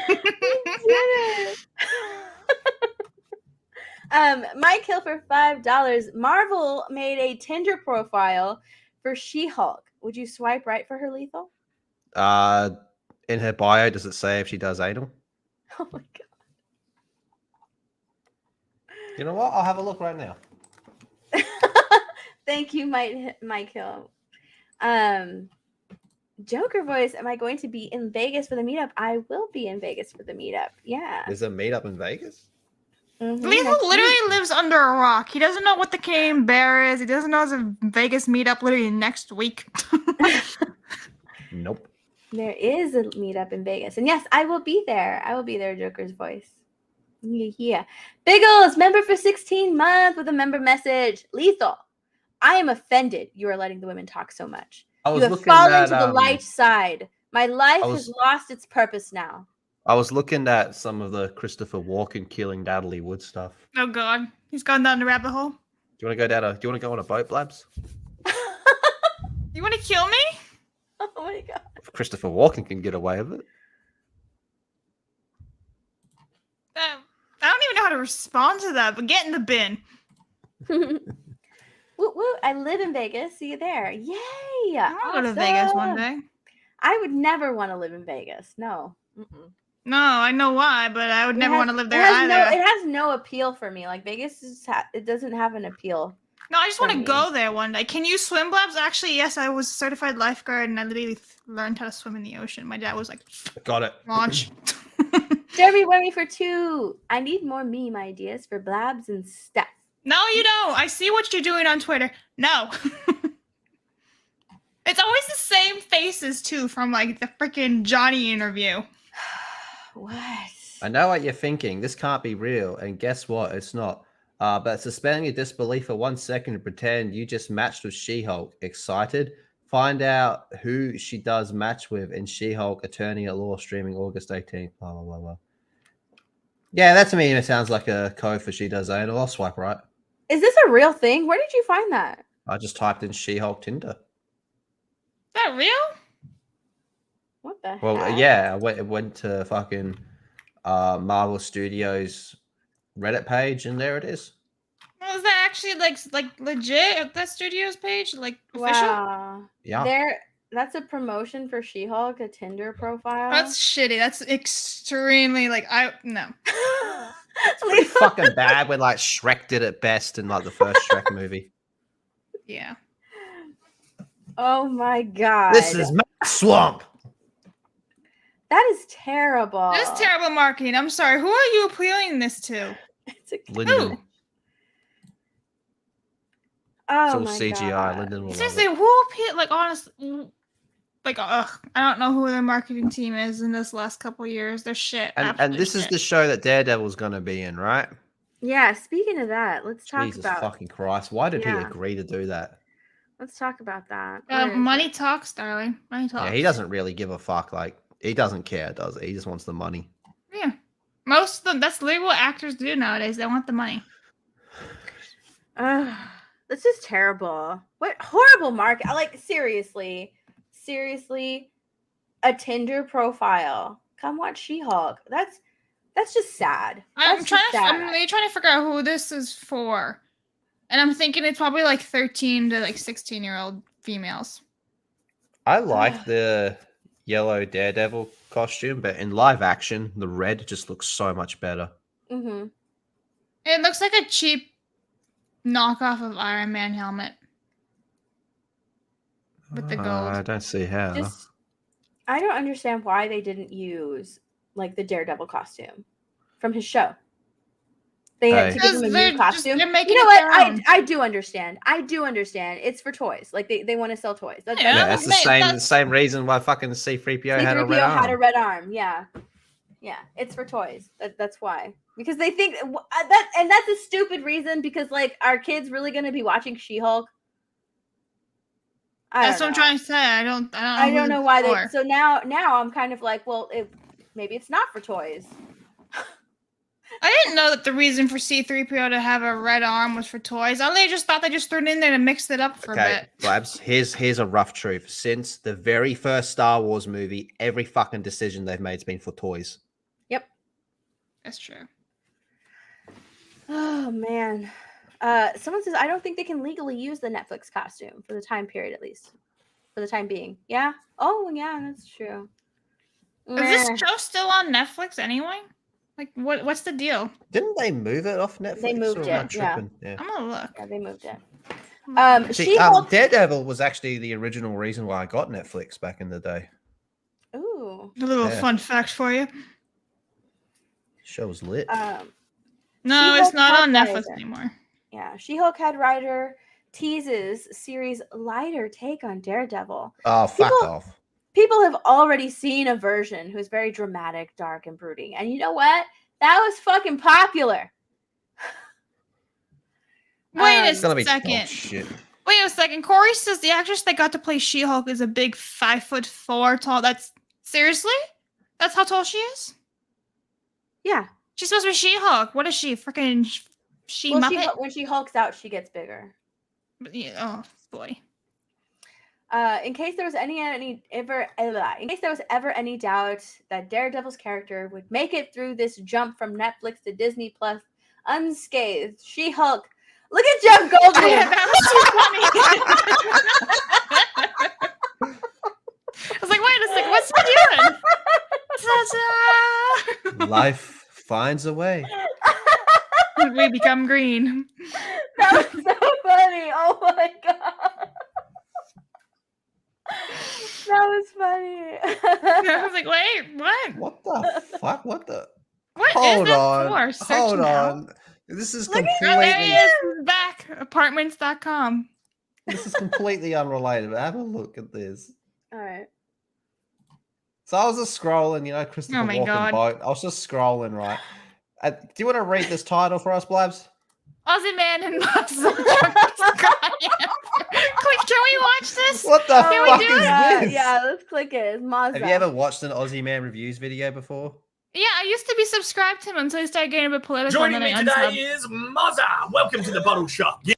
Mike Hill for $5. Marvel made a Tinder profile for She-Hulk. Would you swipe right for her, Lethal? In her bio, does it say if she does anal? Oh my god. You know what? I'll have a look right now. Thank you, Mike Hill. Joker voice, am I going to be in Vegas for the meetup? I will be in Vegas for the meetup. Yeah. There's a meetup in Vegas? Lethal literally lives under a rock. He doesn't know what the Canadian Bear is. He doesn't know there's a Vegas meetup literally next week. Nope. There is a meetup in Vegas. And yes, I will be there. I will be there, Joker's voice. Yeah. Biggles, member for 16 months with a member message. Lethal, I am offended you are letting the women talk so much. You have fallen to the light side. My life has lost its purpose now. I was looking at some of the Christopher Walken killing Natalie Wood stuff. Oh god, he's gone down the rabbit hole. Do you want to go down? Do you want to go on a boat, Blabs? You want to kill me? Oh my god! If Christopher Walken can get away with it. I don't even know how to respond to that. But get in the bin. Woo woo! I live in Vegas. See you there. Yay! I'll go to Vegas one day. I would never want to live in Vegas. No. No, I know why, but I would never want to live there either. It has no appeal for me. Like Vegas it doesn't have an appeal. No, I just want to go there one day. Can you swim, Blabs? Actually, yes, I was a certified lifeguard, and I literally learned how to swim in the ocean. My dad was like, "Got it." Launch. Jeremy Wemmy for 2. I need more meme ideas for Blabs and Steph. No, you don't. I see what you're doing on Twitter. No. It's always the same faces, too, from, like, the freaking Johnny interview. What? I know what you're thinking. This can't be real. And guess what? It's not. But suspending your disbelief for 1 second and pretend you just matched with She-Hulk. Excited? Find out who she does match with in She-Hulk Attorney at Law streaming August 18th. Blah, blah, blah, blah. Yeah, that to me it sounds like a code for She Does Anal. I'll swipe right. Is this a real thing? Where did you find that? I just typed in She-Hulk Tinder. Is that real? What the heck? Well, yeah, I went to fucking Marvel Studios Reddit page, and there it is. Well, is that actually like legit? That Studios page, like official? Wow. Yeah. That's a promotion for She-Hulk, a Tinder profile. That's shitty. That's extremely no. It's pretty fucking bad when like Shrek did it best in like the first Shrek movie. Yeah. Oh my god. This is Swamp. That is terrible. That's terrible marketing. I'm sorry. Who are you appealing this to? It's a Lyndon. Oh it's all my CGI. God. Lyndon will Seriously, love it. who appeal? Like honestly, like I don't know who their marketing team is in this last couple of years. They're shit. And this is the show that Daredevil's going to be in, right? Yeah. Speaking of that, let's talk Jesus about. fucking Christ! Why did he agree to do that? Let's talk about that. Money talks, darling. Money talks. Yeah, he doesn't really give a fuck. Like he doesn't care, does he? He just wants the money. Yeah, most of them. That's literally what actors do nowadays. They want the money. This is terrible. What horrible market! Like seriously, a Tinder profile. Come watch She-Hulk. That's just sad. I'm really trying to figure out who this is for. And I'm thinking it's probably like 13 to like 16-year-old females. I like the yellow Daredevil costume, but in live action, the red just looks so much better. Mm-hmm. It looks like a cheap knockoff of Iron Man helmet. With the gold. I don't see how. I don't understand why they didn't use like the Daredevil costume from his show. They had to give him a new costume. They're making you know it what? their I do understand. I do understand. It's for toys. Like they want to sell toys. Yeah, it's the same reason why fucking C-3PO had a red arm. had a red arm. Yeah, yeah. It's for toys. That's why. Because they think that, and that's a stupid reason. Because like, are kids really going to be watching She-Hulk? That's what I'm trying to say. I don't know why they. So now I'm kind of like, well, maybe it's not for toys. I didn't know that the reason for C-3PO to have a red arm was for toys. I just thought they just threw it in there to mix it up for a bit. Labs, here's a rough truth. Since the very first Star Wars movie, every fucking decision they've made has been for toys. Yep. That's true. Oh, man. Someone says, I don't think they can legally use the Netflix costume for the time period, at least. For the time being. Yeah? Oh, yeah, that's true. Is this show still on Netflix anyway? Like, what's the deal? Didn't they move it off Netflix? They moved it, yeah. I'm gonna look. Yeah, they moved it. Daredevil was actually the original reason why I got Netflix back in the day. Ooh. A little fun fact for you. Show was lit. No, it's not on Netflix anymore. Yeah, She-Hulk head writer teases series' lighter take on Daredevil. Oh, fuck off. People have already seen a version who's very dramatic, dark, and brooding. And you know what? That was fucking popular. Wait a second. Wait a second. Corey says the actress that got to play She-Hulk is a big 5'4" tall. That's seriously? That's how tall she is? Yeah. She's supposed to be She-Hulk. What is she? Freaking Muppet? When she hulks out, she gets bigger. Oh boy. In case there was ever any doubt that Daredevil's character would make it through this jump from Netflix to Disney Plus unscathed, She-Hulk. Look at Jeff Goldblum. That was too funny. I was like, wait a second, what's he doing? Life finds a way. We become green. That was so funny. Oh my god. That was funny. I was like, wait, what? What the fuck? What the? What Hold is that on. for? Search Hold now. on. This is There completely. he is. Back. Apartments.com. This is completely unrelated. But have a look at this. All right. So I was just scrolling, Christopher Oh my Walken God. boat. I was just scrolling, right? Do you want to read this title for us, Blabs? Aussie Man and Muscle. Quick, can we watch this? What the Can we fuck do is it? this? Yeah, let's click it. It's Mazda. Have you ever watched an Aussie Man reviews video before? Yeah, I used to be subscribed to him until he started getting a bit political. Joining and me then I today is Mozza. Welcome to the bottle shop. Yeah,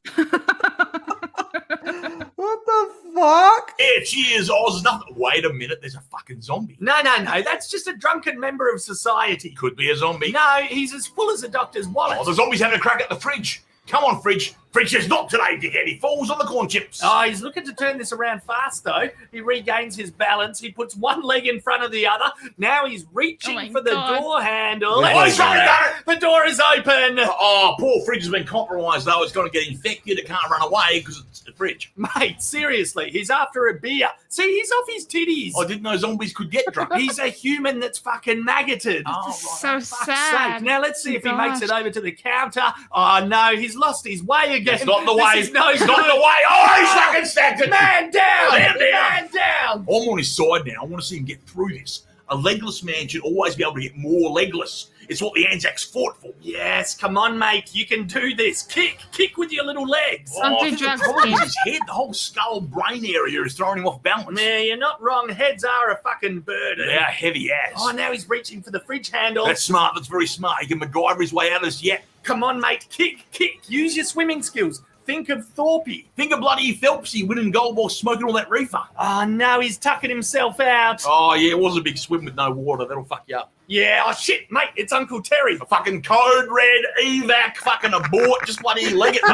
What the fuck? cheers, Oz. Nothing. Wait a minute, there's a fucking zombie. No, that's just a drunken member of society. Could be a zombie. No, he's as full as a doctor's wallet. Oh, the zombie's having a crack at the fridge. Come on, fridge. Fridge says not today, dickhead. He falls on the corn chips. Oh, he's looking to turn this around fast, though. He regains his balance. He puts one leg in front of the other. Now he's reaching for the door handle. Oh, he's already done it. The door is open. Oh, poor fridge has been compromised, though. It's going to get infected. It can't run away because it's the fridge. Mate, seriously, he's after a beer. See, he's off his titties. I didn't know zombies could get drunk. He's a human that's fucking maggoted. Oh, This is right. so Fuck's sad. sake. Now let's see if he Gosh. makes it over to the counter. Oh no, he's lost his way again. It's not the This way. is no It's not the way. Oh, he's fucking stacked it. Man down! Man down. Man down! I'm on his side now. I want to see him get through this. A legless man should always be able to get more legless. It's what the Anzacs fought for. Yes, come on, mate. You can do this. Kick with your little legs. Don't do I think the drugs, problem is kid. his head. The whole skull brain area is throwing him off balance. Yeah, you're not wrong. Heads are a fucking burden. They're heavy ass. Oh, now he's reaching for the fridge handle. That's smart. That's very smart. He can MacGyver his way out of this yet. Come on, mate. Kick. Use your swimming skills. Think of Thorpe. Think of bloody Phelpsy winning gold while smoking all that reefer. Oh, no, he's tucking himself out. Oh, yeah, it was a big swim with no water. That'll fuck you up. Yeah, oh, shit, mate, it's Uncle Terry. A fucking code red, evac, fucking abort, just bloody leg it. No,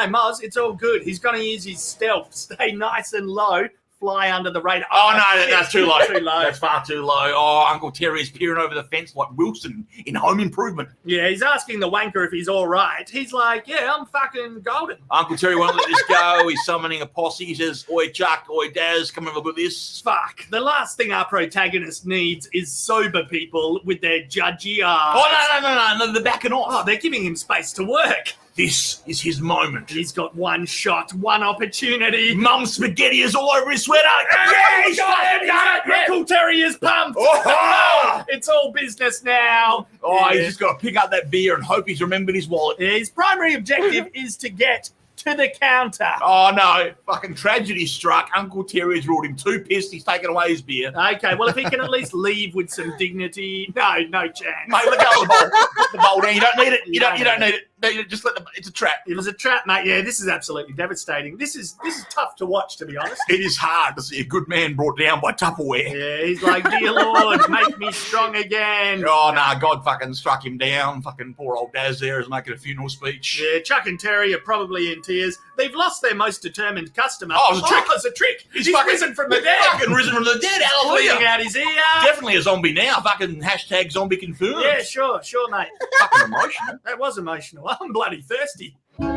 Moz, it's all good. He's going to use his stealth, stay nice and low, fly under the radar. Oh, no, that's too low. Too low. That's far too low. Oh, Uncle Terry is peering over the fence like Wilson in Home Improvement. Yeah, he's asking the wanker if he's all right. He's like, yeah, I'm fucking golden. Uncle Terry won't let this go. He's summoning a posse. He says, oi, Chuck, oi, Daz, come over with this. Fuck. The last thing our protagonist needs is sober people with their judgy eyes. Oh, no, they're backing off. Oh, they're giving him space to work. This is his moment. He's got one shot, one opportunity. Mum spaghetti is all over his sweater. Yeah, he's got it. Uncle Terry is pumped. Oh! It's all business now. Oh, he's just got to pick up that beer and hope he's remembered his wallet. His primary objective is to get to the counter. Oh, no. Fucking tragedy struck. Uncle Terry's ruled him too pissed. He's taken away his beer. Okay, well, if he can at least leave with some dignity. No chance. Mate, let go of the bowl. The bowl now. You don't need it. You don't need it. No, just let it's a trap. It was a trap, mate. Yeah, this is absolutely devastating. This is tough to watch, to be honest. It is hard to see a good man brought down by Tupperware. Yeah, he's like, dear Lord, make me strong again. Oh, nah, God fucking struck him down. Fucking poor old Daz there is making a funeral speech. Yeah, Chuck and Terry are probably in tears. They've lost their most determined customer. Oh, it was a trick. It's a trick. He's fucking risen from the dead. Fucking risen from the dead. Hallelujah. Pulling out his ear. Definitely a zombie now. Fucking hashtag zombie confirmed. Yeah, sure, mate. Fucking emotional. That was emotional. I'm bloody thirsty. Dang,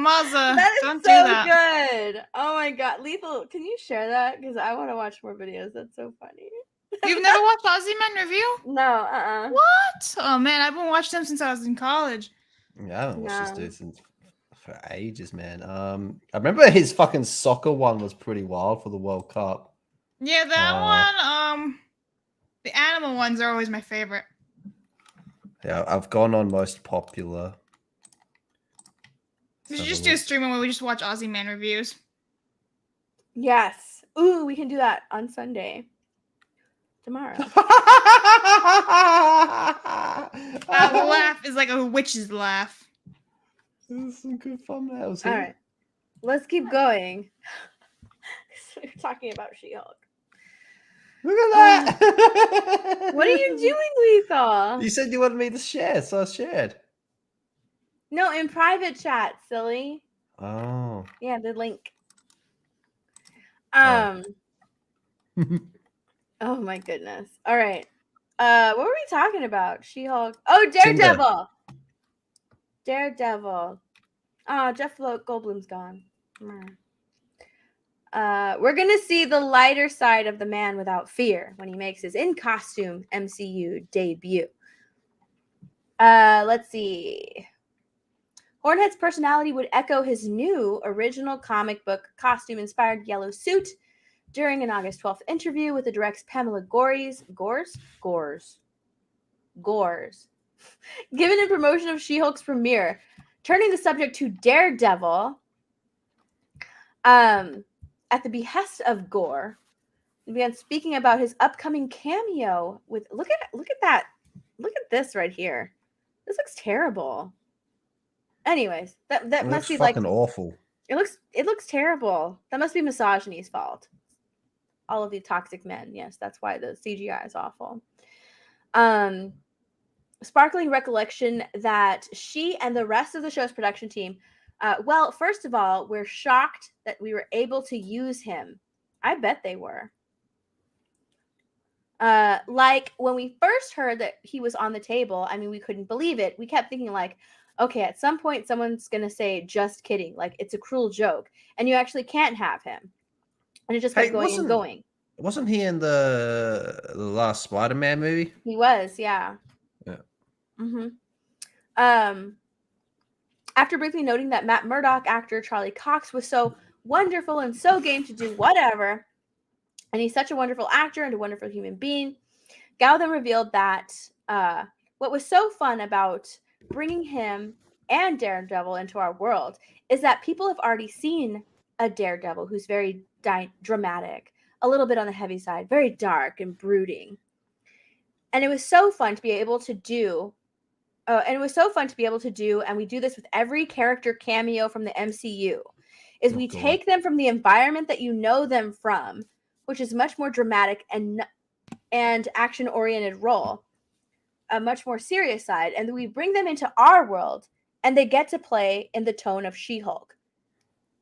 Muzza. That is Don't do so that. good. Oh my god, Lethal, can you share that? Because I want to watch more videos. That's so funny. You've never watched Aussie Men Review? No, What? Oh man, I've been watching them since I was in college. Yeah, I haven't watched No. this dude since for ages, man. I remember his fucking soccer one was pretty wild for the World Cup. Yeah, that one. The animal ones are always my favorite. Yeah, I've gone on most popular. We should just do a stream where we just watch Aussie Man reviews. Yes. Ooh, we can do that on Sunday. Tomorrow. That laugh is like a witch's laugh. This is some good thumbnails. All right. Let's keep going. We're talking about She-Hulk. Look at that. What are you doing, Lethal? You said you wanted me to share, so I shared. No, in private chat, silly. Oh. Yeah, the link. Oh. Oh my goodness. All right. What were we talking about? She-Hulk. Oh, Daredevil. Daredevil. Oh, Jeff Goldblum's gone. We're gonna see the lighter side of the man without fear when he makes his in-costume MCU debut. Let's see. Hornhead's personality would echo his new original comic book costume-inspired yellow suit during an August 12th interview with the direct's Pamela Gores, given in promotion of She-Hulk's premiere, turning the subject to Daredevil. At the behest of Gore, he began speaking about his upcoming cameo with look at that. Look at this right here. This looks terrible. Anyways, that must be like fucking awful. It looks terrible. That must be misogyny's fault. All of the toxic men. Yes, that's why the CGI is awful. Sparkling recollection that she and the rest of the show's production team, well, first of all, we're shocked that we were able to use him. I bet they were. Like when we first heard that he was on the table, I mean, we couldn't believe it. We kept thinking like, okay, at some point someone's going to say, just kidding. Like it's a cruel joke and you actually can't have him. And it just kept going and going. Wasn't he in the last Spider-Man movie? He was, yeah. Yeah. Mm-hmm. After briefly noting that Matt Murdock actor Charlie Cox was so wonderful and so game to do whatever, and he's such a wonderful actor and a wonderful human being, Gal then revealed that what was so fun about bringing him and Daredevil into our world is that people have already seen a Daredevil who's very dramatic, a little bit on the heavy side, very dark and brooding. And it was so fun to be able to do Oh, and it was so fun to be able to do, and we do this with every character cameo from the MCU, is we take them from the environment that you know them from, which is much more dramatic and action-oriented role, a much more serious side, and then we bring them into our world, and they get to play in the tone of She-Hulk.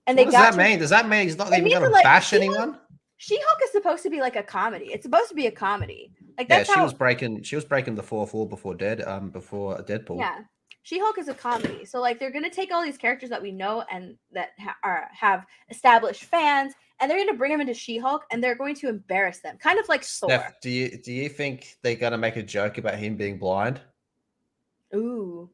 And what does that mean? Does that mean he's not even going to bash anyone? She-Hulk is supposed to be like a comedy. It's supposed to be a comedy. Like that's she was breaking the fourth wall before Deadpool. Yeah. She-Hulk is a comedy. So like they're going to take all these characters that we know and that have established fans, and they're going to bring them into She-Hulk, and they're going to embarrass them. Kind of like Thor. Steph, do you think they're going to make a joke about him being blind? Ooh.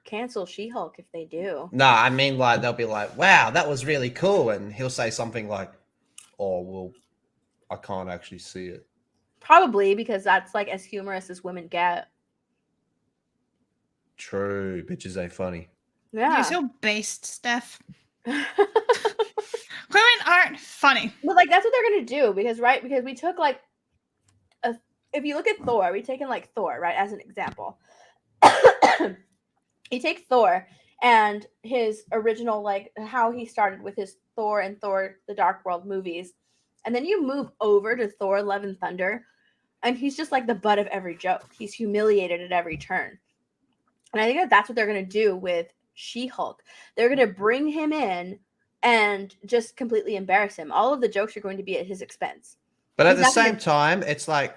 Cancel She-Hulk if they do. No, I mean like they'll be like, "Wow, that was really cool," and he'll say something like, "Oh, well, I can't actually see it." Probably, because that's like as humorous as women get. True, bitches ain't funny. Yeah. You're so based, Steph. Women aren't funny. But like that's what they're gonna do, because we took like if you look at Thor, we've taken like Thor, right, as an example. You take Thor and his original, like how he started with his Thor and Thor the Dark World movies, and then you move over to Thor Love and Thunder, and he's just like the butt of every joke. He's humiliated at every turn. And I think that's what they're going to do with She-Hulk. They're going to bring him in and just completely embarrass him. All of the jokes are going to be at his expense. But at the same time, it's like,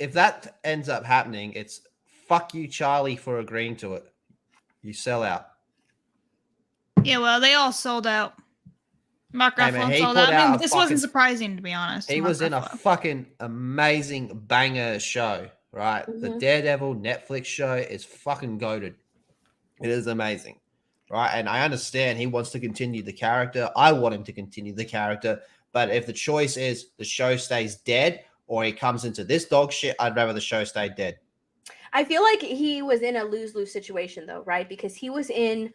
if that ends up happening, it's fuck you, Charlie, for agreeing to it. You sell out. Yeah, well, they all sold out. Mark Ruffalo sold out. I mean, this wasn't surprising, to be honest. He was in a fucking amazing banger show, right? The Daredevil Netflix show is fucking goated. It is amazing, right? And I understand he wants to continue the character. I want him to continue the character. But if the choice is the show stays dead or he comes into this dog shit, I'd rather the show stay dead. I feel like he was in a lose-lose situation, though, right? Because he was in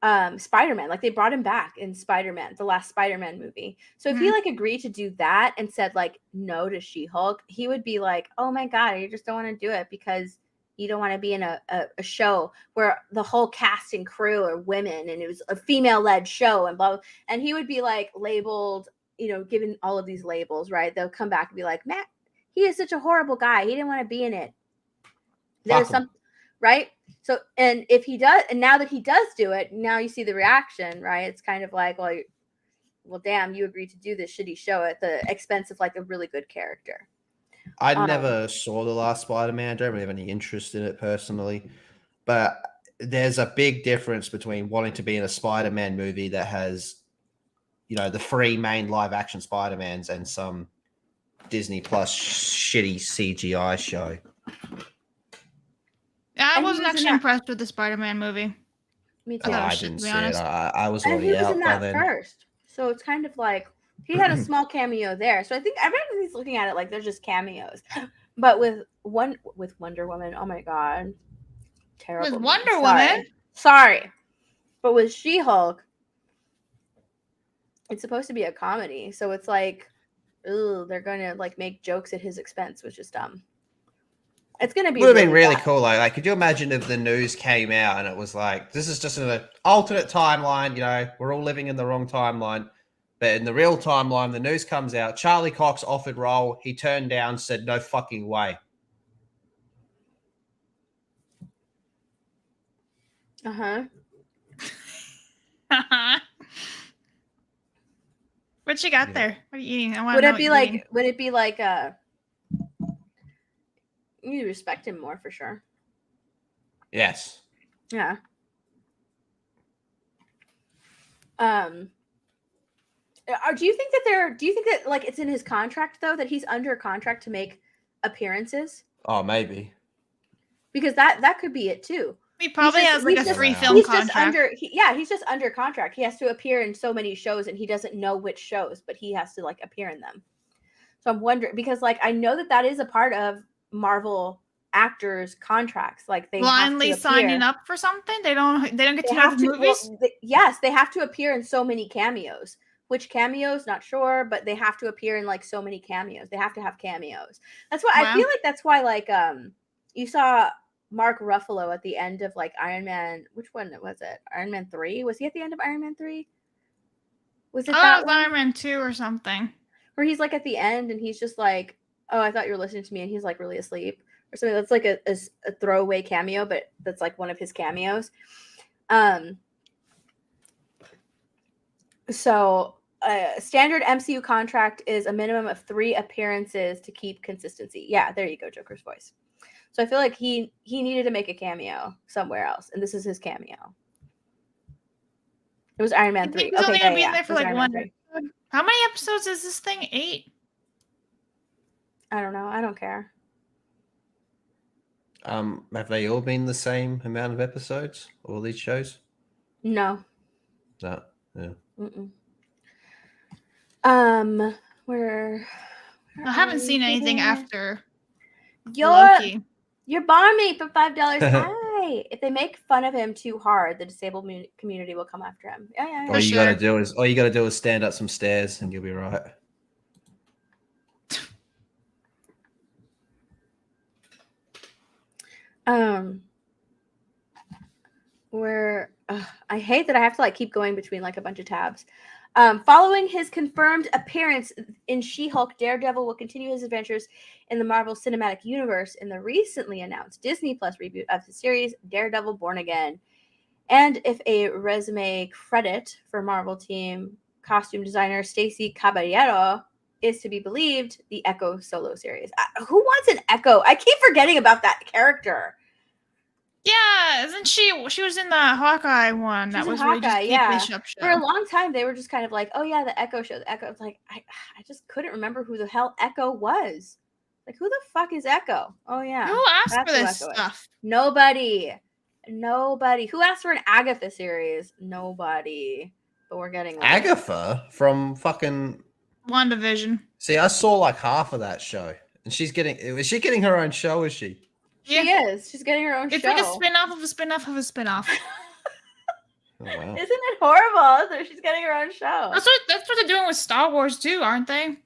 Spider-Man. Like, they brought him back in Spider-Man, the last Spider-Man movie. So if he, like, agreed to do that and said, like, no to She-Hulk, he would be like, oh, my God, you just don't want to do it because you don't want to be in a show where the whole cast and crew are women and it was a female-led show and blah, blah. And he would be, like, labeled, you know, given all of these labels, right? They'll come back and be like, Matt, he is such a horrible guy. He didn't want to be in it. There's some, right? So, and if he does, and now that he does do it, now you see the reaction, right? It's kind of like, well, damn, you agreed to do this shitty show at the expense of like a really good character. I never saw the last Spider-Man. I don't really have any interest in it personally, but there's a big difference between wanting to be in a Spider-Man movie that has, you know, the 3 main live-action Spider-Mans and some Disney Plus shitty CGI show. I wasn't actually impressed with the Spider-Man movie. Me too. I didn't see it. I was already out by then. First, so it's kind of like he had a small cameo there. So I think everybody's looking at it like they're just cameos. But with Wonder Woman, oh my God, terrible. With Wonder Woman, sorry, but with She-Hulk, it's supposed to be a comedy. So it's like, ooh, they're going to like make jokes at his expense, which is dumb. It's going to be. Would have been really cool, though. Like, could you imagine if the news came out and it was like, this is just an alternate timeline, you know, we're all living in the wrong timeline. But in the real timeline, the news comes out, Charlie Cox offered role, he turned down, said, no fucking way. Uh-huh. What you got there? What are you eating? Would it be like you need to respect him more for sure. Yes. Yeah. Do you think that like it's in his contract though that he's under contract to make appearances? Oh, maybe. Because that could be it too. He probably has like a 3-film contract. He's just under contract. He has to appear in so many shows and he doesn't know which shows, but he has to like appear in them. So I'm wondering because like I know that is a part of Marvel actors' contracts. Like they blindly signing up for something. They don't get to have movies. Yes, they have to appear in so many cameos. Which cameos? Not sure, but they have to appear in like so many cameos. They have to have cameos. That's why I feel like that's why like you saw Mark Ruffalo at the end of like Iron Man. Which one was it? Iron Man 3? Was he at the end of Iron Man 3? Was it Oh, that it was one? Iron Man 2 or something. Where he's like at the end and he's just like, oh, I thought you were listening to me, and he's like really asleep or something. That's like a throwaway cameo, but that's like one of his cameos. So standard MCU contract is a minimum of 3 appearances to keep consistency. Yeah, there you go, Joker's voice. So I feel like he needed to make a cameo somewhere else, and this is his cameo. It was Iron Man 3. He's only gonna be in there for like Iron one Man 3. episode. How many episodes is this thing? 8? I don't know. I don't care. Have they all been the same amount of episodes? All these shows? No. No. Yeah. Where I haven't seen anything after your Loki. barmaid for $5. Hi. If they make fun of him too hard, the disabled community will come after him. Yeah. All you gotta do is stand up some stairs and you'll be right. Where I hate that I have to like keep going between like a bunch of tabs. Following his confirmed appearance in She-Hulk, Daredevil will continue his adventures in the Marvel Cinematic Universe in the recently announced Disney Plus reboot of the series Daredevil Born Again. And if a resume credit for Marvel team costume designer Stacey Caballero is to be believed, the Echo solo series. Who wants an Echo? I keep forgetting about that character. Yeah, isn't she was in the Hawkeye one. That was really just Hawkeye, up show. For a long time, they were just kind of like, oh yeah, the Echo show. The Echo. I was like, I just couldn't remember who the hell Echo was. Like, who the fuck is Echo? Oh yeah. Who asked for this stuff? Nobody. Who asked for an Agatha series? Nobody. But we're getting one. Agatha from fucking WandaVision. See, I saw like half of that show, and is she getting her own show? Is she? She is. She's getting her own show. It's like a spin-off of a spin-off of a spin-off. Oh, wow. Isn't it horrible? So she's getting her own show. That's what they're doing with Star Wars too, aren't they?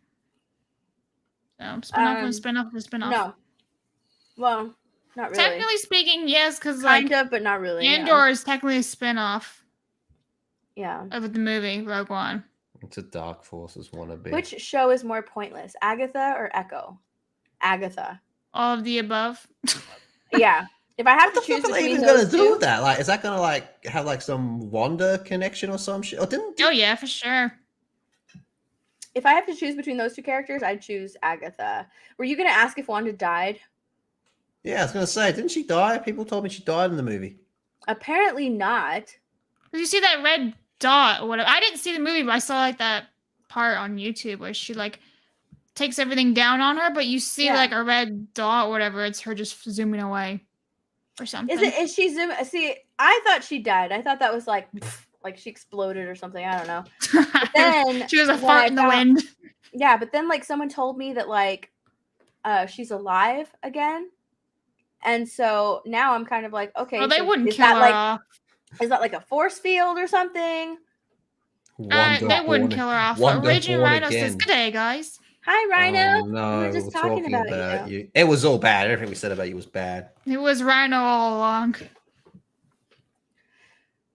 Spin-off of a spin-off of a spin-off. No. Well, not really. Technically speaking, yes, because kind of, but not really. Andor is technically a spin-off. Yeah. Of the movie Rogue One. It's a Dark Forces wannabe. Which show is more pointless, Agatha or Echo? Agatha. All of the above. Yeah. If I have to choose what are they between even those gonna do two, with that? Like, is that gonna like have like some Wanda connection or some shit? Or Oh yeah, for sure. if I have to choose between those two characters, I'd choose Agatha. Were you gonna ask if Wanda died? Yeah, I was gonna say, didn't she die? People told me she died in the movie. Apparently not. Did you see that red dot or whatever? I didn't see the movie, but I saw like that part on YouTube where she like takes everything down on her, but you see like a red dot or whatever. It's her just zooming away or something. Is she zooming? See, I thought she died. I thought that was like she exploded or something. I don't know. But then she was a fart in the wind. Yeah, but then like someone told me that like she's alive again. And so now I'm kind of like, okay. Well, they so wouldn't kill her off. Is that like a force field or something? They wouldn't kill her off. Raging Rhino says, "Good day, guys." Hi, Rhino. Oh, no, we were just talking about you. It was all bad. Everything we said about you was bad. It was Rhino all along.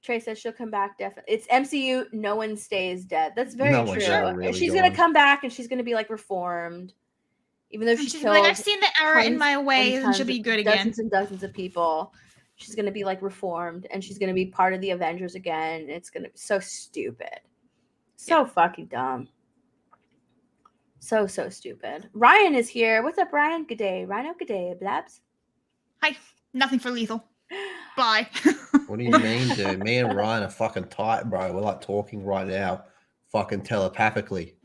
Trey says she'll come back. Definitely, it's MCU. No one stays dead. That's very true. Really she's gonna come back and she's gonna be like reformed, even though she's killed like, I've seen the error in my ways, and she'll be good again. Dozens and dozens of people. She's gonna be like reformed, and she's gonna be part of the Avengers again. It's gonna be so stupid, so fucking dumb, so stupid. Ryan is here. What's up, Ryan? Good day, Rhino. Good day, Blabs. Hi. Nothing for lethal. Bye. What do you mean, dude? Me and Ryan are fucking tight, bro. We're like talking right now, fucking telepathically.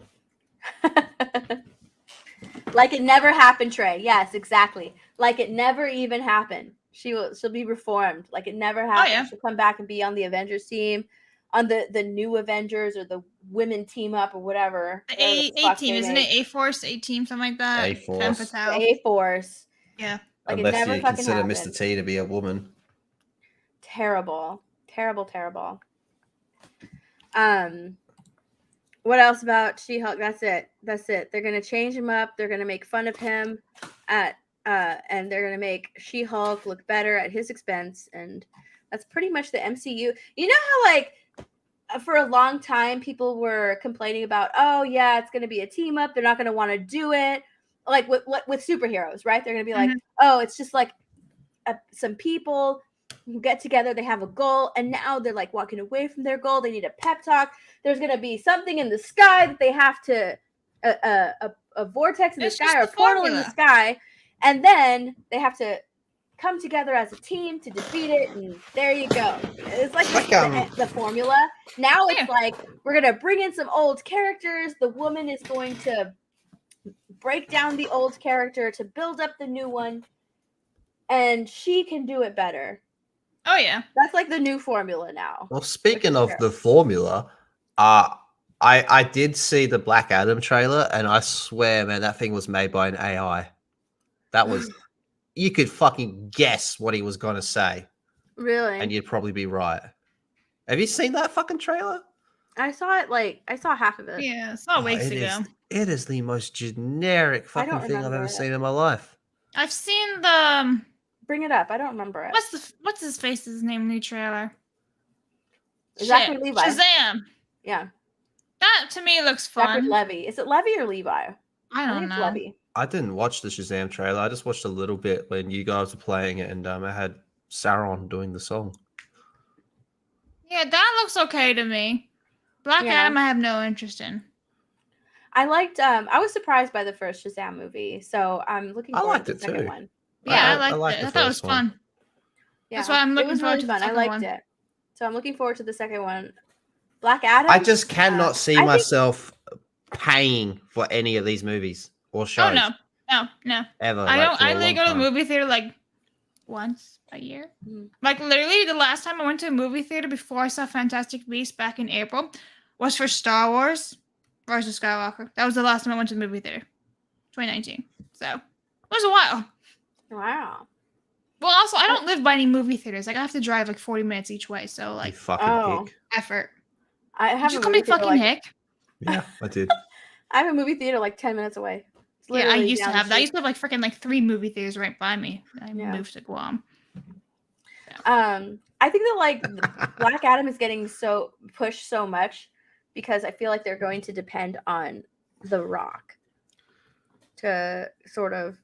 Like it never happened, Trey. Yes, exactly. Like it never even happened. She'll be reformed. Like it never happened. Oh, yeah. She'll come back and be on the Avengers team, on the new Avengers or the women team up or whatever. The A team, isn't it? A-Force, A-Team, something like that. A-Force. A-Force. Yeah. Like unless it never you fucking consider happened. Mr. T to be a woman. Terrible. What else about She-Hulk? That's it. They're gonna change him up. They're gonna make fun of him at and they're gonna make She-Hulk look better at his expense, and that's pretty much the MCU. You know how like for a long time people were complaining about, oh yeah, it's gonna be a team up. They're not gonna want to do it like with superheroes, right? They're gonna be like, oh, it's just like some people who get together, they have a goal, and now they're like walking away from their goal. They need a pep talk. There's gonna be something in the sky that they have to a vortex in the sky or a portal in the sky, and then they have to come together as a team to defeat it, and there you go. It's like the formula. Now it's like we're gonna bring in some old characters. The woman is going to break down the old character to build up the new one, and she can do it better. Oh yeah, that's like the new formula now. Well, speaking of the formula, I did see the Black Adam trailer, and I swear, man, that thing was made by an AI. That was, you could fucking guess what he was gonna say. Really? And you'd probably be right. Have you seen that fucking trailer? I saw it, I saw half of it. Yeah, I saw weeks ago. It is the most generic fucking thing I've ever seen in my life. I've seen the... Bring it up. I don't remember it. What's his face's name? New trailer. Zachary Levi. Shazam. Yeah. That to me looks fun. Zachary Levi. Is it Levi or Levi? I don't know. Levi. I didn't watch the Shazam trailer. I just watched a little bit when you guys were playing it, and I had Sauron doing the song. Yeah, that looks okay to me. Black Adam, I have no interest in. I liked. I was surprised by the first Shazam movie, so I'm looking forward to the second one. Yeah, I liked it. I thought it was fun. Yeah, that's why I'm looking forward to the second one. I liked it. So I'm looking forward to the second one. Black Adam. I just cannot see myself paying for any of these movies or shows. Oh no. Ever. I don't. I literally go to the movie theater like once a year. Like literally, the last time I went to a movie theater before I saw Fantastic Beasts back in April was for Star Wars: Rise of Skywalker. That was the last time I went to the movie theater, 2019. So it was a while. Wow. Well, also, I don't live by any movie theaters. Like, I have to drive like 40 minutes each way. So, like, you fucking hick. Effort. I have. Did you call me fucking hick? Yeah, I did. I have a movie theater like 10 minutes away. Yeah, I used to have that. I used to have like freaking like 3 movie theaters right by me. I moved to Guam. I think that like Black Adam is getting so pushed so much because I feel like they're going to depend on The Rock to sort of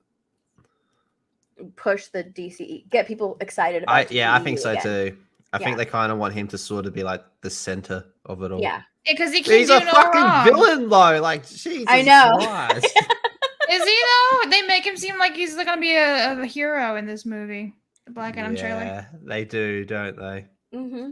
push the DC, get people excited about it. I think so too. I think they kind of want him to sort of be like the center of it all. Yeah, because he can't he's a fucking villain though. Like, Jesus I know. Christ. Is he though? They make him seem like he's gonna be a hero in this movie, the Black Adam trailer. Yeah, they do, don't they? Mm-hmm.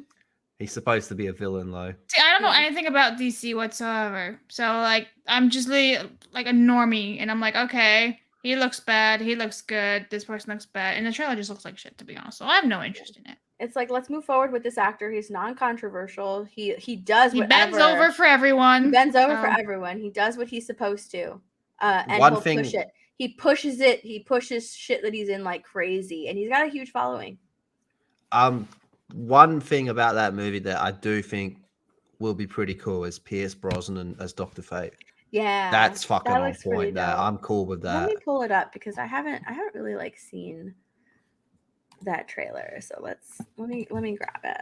He's supposed to be a villain though. See, I don't know anything about DC whatsoever. So like, I'm just like a normie, and I'm like, okay, he looks bad, he looks good, this person looks bad, and the trailer just looks like shit, to be honest. So I have no interest in it. It's like, let's move forward with this actor. He's non-controversial. He does whatever. He bends over for everyone. He bends over for everyone. He does what he's supposed to. And he'll push it. He pushes it. He pushes shit that he's in like crazy. And he's got a huge following. One thing about that movie that I do think will be pretty cool is Pierce Brosnan as Dr. Fate. Yeah. That's fucking on point there. I'm cool with that. Let me pull it up because I haven't really like seen that trailer. So let me grab it.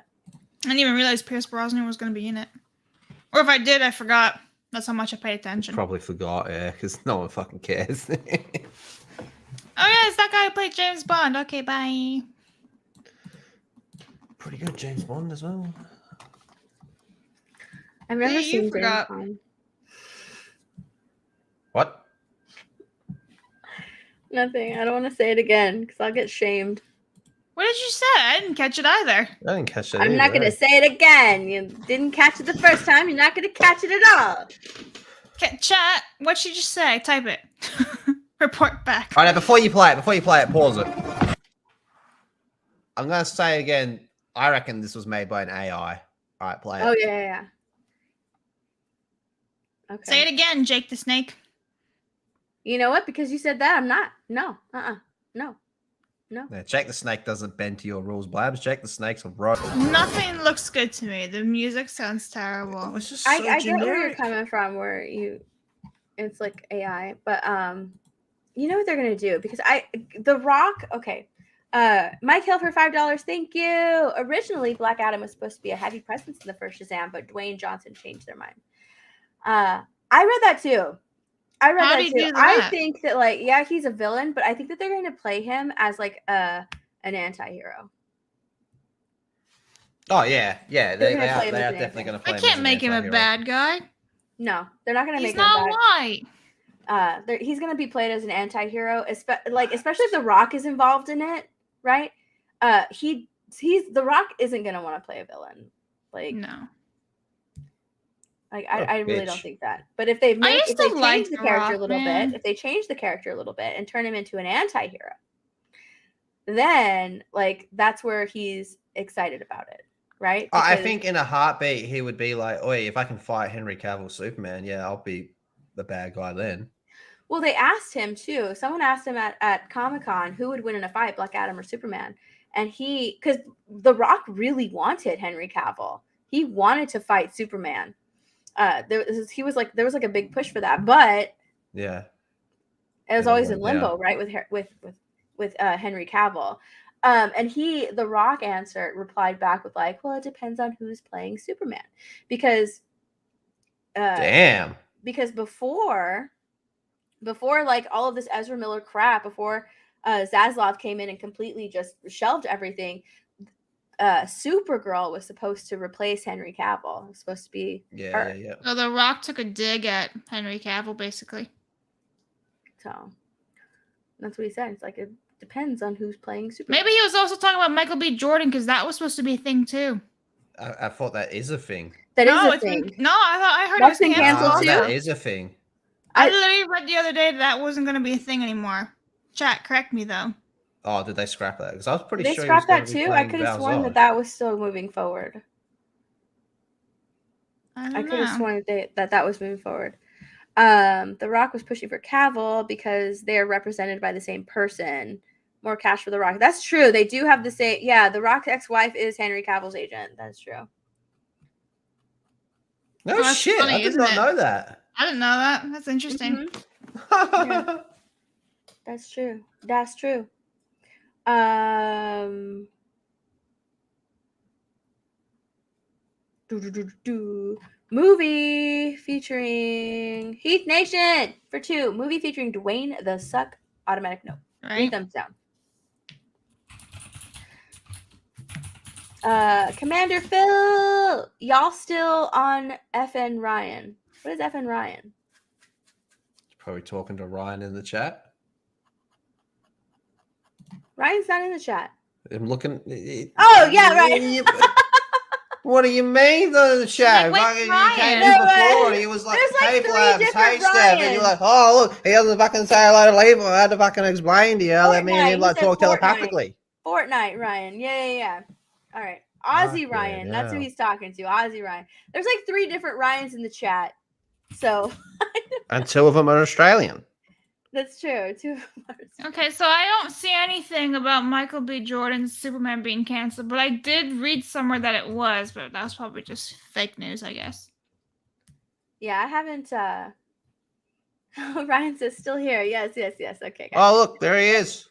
I didn't even realize Pierce Brosnan was going to be in it. Or if I did, I forgot. That's how much I pay attention. Probably forgot, yeah, because no one fucking cares. Oh yeah, it's that guy who played James Bond. Okay, bye. Pretty good James Bond as well. I've never seen James Bond. What? Nothing. I don't want to say it again because I'll get shamed. What did you say? I didn't catch it either. I didn't catch it. I'm not going to say it again. You didn't catch it the first time. You're not going to catch it at all. Chat, what'd she just say? Type it. Report back. All right, now, before you play it, pause it. I'm going to say again, I reckon this was made by an AI. All right, play it. Oh, yeah. Okay. Say it again, Jake the Snake. You know what? Because you said that, I'm not. No. No. Yeah, Jake the Snake doesn't bend to your rules, Blabs. Jake the Snake's a rogue. Nothing looks good to me. The music sounds terrible. It's just so I get where you're coming from, where it's like AI, but you know what they're gonna do, because The Rock. Okay, Mike Hill for $5. Thank you. Originally, Black Adam was supposed to be a heavy presence in the first Shazam, but Dwayne Johnson changed their mind. I read that too. I think that, like, yeah, he's a villain, but I think that they're going to play him as like an anti-hero. Oh yeah, they are definitely going to play him. I can't make him a bad guy. No, they're not going to make him bad. He's not white. He's going to be played as an anti-hero, especially if The Rock is involved in it, right? The Rock isn't going to want to play a villain. Like, no. Like, I really don't think that. But if they change the character a little bit, if they change the character a little bit and turn him into an anti-hero, then like that's where he's excited about it, right? Because I think in a heartbeat he would be like, "Oi, if I can fight Henry Cavill Superman, yeah, I'll be the bad guy then." Well, they asked him too. Someone asked him at Comic-Con who would win in a fight, Black Adam or Superman, and because The Rock really wanted Henry Cavill, he wanted to fight Superman. There was like a big push for that, but yeah, it was always in limbo, right? With Henry Cavill, and The Rock replied back with like, well, it depends on who's playing Superman, because because before like all of this Ezra Miller crap, before Zaslav came in and completely just shelved everything. Supergirl was supposed to replace Henry Cavill. It was supposed to be her. Yeah. So The Rock took a dig at Henry Cavill, basically. So that's what he said. It's like it depends on who's playing Superman. Maybe he was also talking about Michael B. Jordan, because that was supposed to be a thing too. I thought that is a thing. That is a thing. I heard that's it was been canceled too. That is a thing. I literally read the other day that wasn't going to be a thing anymore. Chat, correct me though. Oh, did they scrap that? Because I was pretty sure they scrapped that too. I could have sworn that was still moving forward. I could have sworn that was moving forward. The Rock was pushing for Cavill because they're represented by the same person. More cash for The Rock. That's true. They do have the same. Yeah, The Rock's ex-wife is Henry Cavill's agent. That's true. No shit. Funny, I did not know that. I didn't know that. That's interesting. Mm-hmm. Yeah. That's true. That's true. Movie featuring Heath Nation for 2. Movie featuring Dwayne the Suck. Automatic no. Right. 3 thumbs down. Commander Phil, y'all still on FN Ryan? What is FN Ryan? Probably talking to Ryan in the chat. Ryan's not in the chat. I'm looking. Oh yeah, right. What do you mean the chat? Like, you came in before and he was like, "Hey, Blabs, hey, Steph," and you're like, "Oh, look, he doesn't fucking say hello to Levi. I had to fucking explain to you that me and him like talk telepathically." Fortnite, Ryan. Yeah. All right, Aussie Ryan. That's who he's talking to. Aussie Ryan. There's like 3 different Ryans in the chat, so. And 2 of them are Australian. That's true. 2 of them are Okay, so I don't see anything about Michael B. Jordan's Superman being canceled, but I did read somewhere that it was, but that was probably just fake news, I guess. Yeah, I haven't. Ryan says still here. Yes. Okay. Guys. Oh, look, there he is.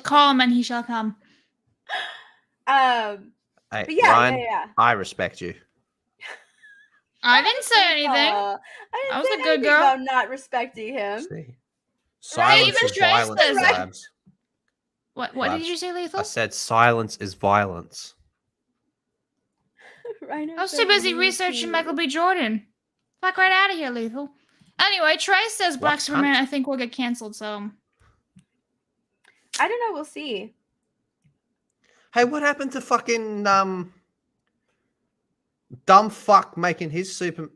Call him and he shall come. Hey, but yeah, Ryan, yeah. I respect you. I didn't say anything. I was a good girl. About not respecting him. See? Silence is violence, Labs. What Labs. did you say, Lethal? I said silence is violence. I was too busy researching Michael B. Jordan. Fuck right out of here, Lethal. Anyway, Trey says Black Superman I think will get canceled, so. I don't know. We'll see. Hey, what happened to fucking dumb fuck making his super?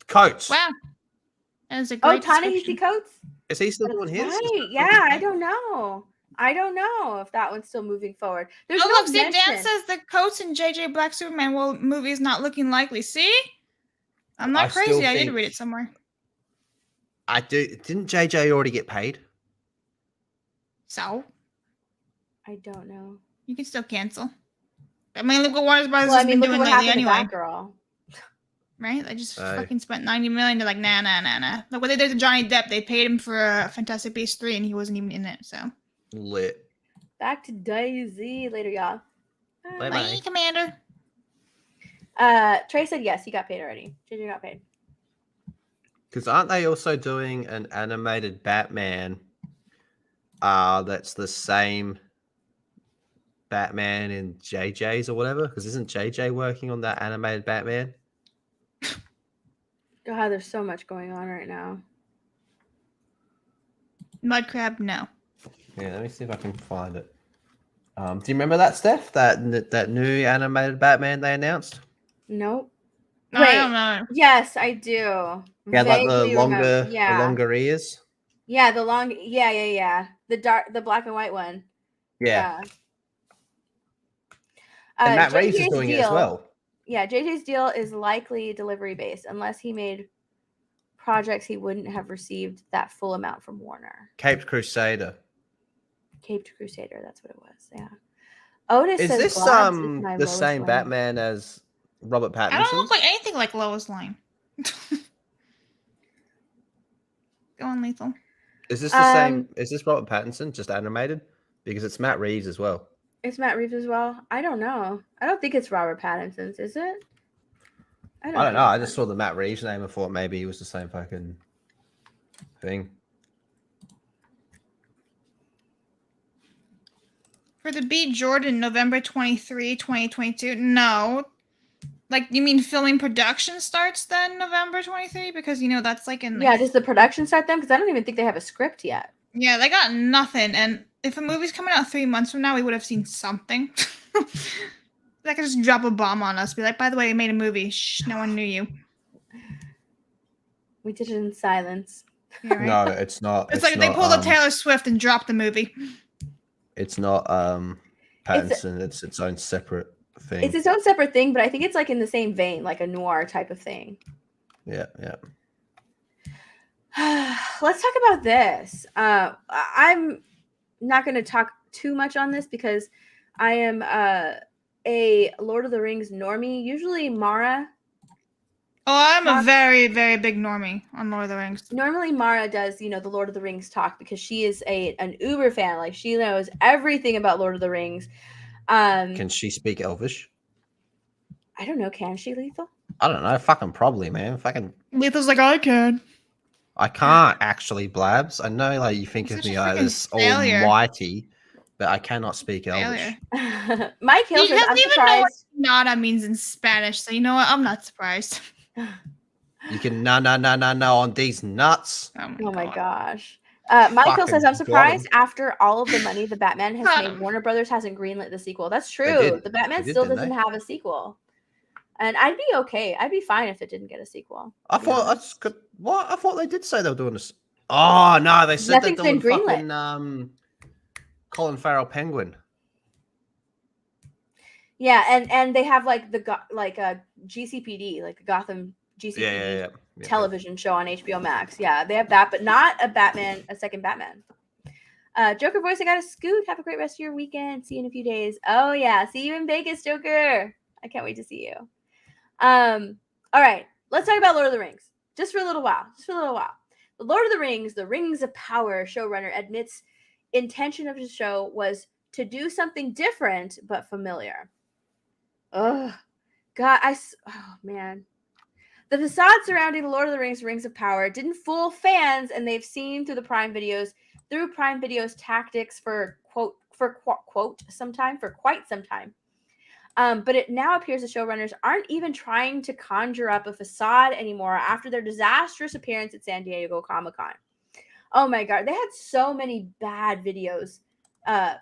Coates. Wow, that was a great. Ta-Nehisi Coates. Is he still doing his? Right. Yeah, I don't know. If that one's still moving forward. There's no look, see, mention. Dan says the Coates and JJ Black Superman movie is not looking likely. See, I'm not crazy. I did read it somewhere. I do. Didn't JJ already get paid? So I don't know. You can still cancel. I mean, look what Warner Brothers has been doing lately anyway. Girl. Right? They just fucking spent $90 million. They're like, nah. Like what they did to Johnny Depp, they paid him for Fantastic Beasts 3 and he wasn't even in it, so. Lit. Back to Daisy later, y'all. Bye, Commander. Trey said yes, he got paid already. JJ got paid. Because aren't they also doing an animated Batman that's the same Batman in JJ's or whatever? Because isn't JJ working on that animated Batman? God, there's so much going on right now. Mudcrab, no. Yeah, let me see if I can find it. Do you remember that, Steph? That new animated Batman they announced? Nope. No, Wait. I don't know. Yes, I do. Yeah, like the Vaguely remember. longer ears. Yeah, the long. Yeah. The black and white one. Yeah. And Matt Reeves is JJ's doing it as well. Yeah, JJ's deal is likely delivery based, unless he made projects he wouldn't have received that full amount from Warner. Caped Crusader. Caped Crusader, that's what it was. Yeah. Otis Is says this Blobs is my the Lois same Lane. Batman as Robert Pattinson? I don't look like anything like Lois Lane. Go on, Lethal. Is this the same? Is this Robert Pattinson just animated? Because it's Matt Reeves as well. It's Matt Reeves as well. I don't know. I don't think it's Robert Pattinson's, is it? I don't know. I just saw the Matt Reeves name and thought maybe he was the same fucking thing. For the B. Jordan, November 23, 2022. No. Like, you mean filming production starts then November 23? Because, you know, that's like in... Like, yeah, does the production start then? Because I don't even think they have a script yet. Yeah, they got nothing. And if a movie's coming out 3 months from now, we would have seen something. They could just drop a bomb on us. Be like, by the way, we made a movie. Shh, no one knew you. We did it in silence. Yeah, right? No, it's not. It's like they pulled a Taylor Swift and dropped the movie. It's not Pattinson. It's its own separate thing. It's its own separate thing, but I think it's like in the same vein, like a noir type of thing. Yeah. Let's talk about this. I'm not going to talk too much on this because I am a Lord of the Rings normie. Usually Mara. Oh, I'm a very, very big normie on Lord of the Rings. Normally Mara does, the Lord of the Rings talk because she is an uber fan. Like she knows everything about Lord of the Rings. Can she speak Elvish? I don't know. Can she, Lethal? I don't know. Fucking probably, man. Fucking. Lethal's like, I can. I can't actually, Blabs. I know, like you think of me as almighty, but I cannot speak Elvish. Mike Hill says, I'm even surprised. know what nada means in Spanish, so you know what? I'm not surprised. You can no on these nuts. Oh my gosh. Michael says, I'm surprised after all of the money the Batman has made, Warner Brothers hasn't greenlit the sequel. That's true. The Batman still doesn't have a sequel. And I'd be okay. I'd be fine if it didn't get a sequel. I thought what? I thought they did say they were doing this. Oh no, they said they're doing fucking Colin Farrell Penguin. Yeah, and they have like a GCPD, like the Gotham GCPD television show on HBO Max. Yeah, they have that, but not a second Batman. Joker voice, I got a scoot. Have a great rest of your weekend. See you in a few days. Oh yeah, see you in Vegas, Joker. I can't wait to see you. All right, let's talk about Lord of the Rings. Just for a little while. The Lord of the Rings, the Rings of Power showrunner admits intention of the show was to do something different but familiar. Oh, God. Oh, man. The facade surrounding the Lord of the Rings, Rings of Power didn't fool fans, and they've seen through Prime Video's tactics for quite some time. But it now appears the showrunners aren't even trying to conjure up a facade anymore after their disastrous appearance at San Diego Comic-Con. Oh my God. They had so many bad videos and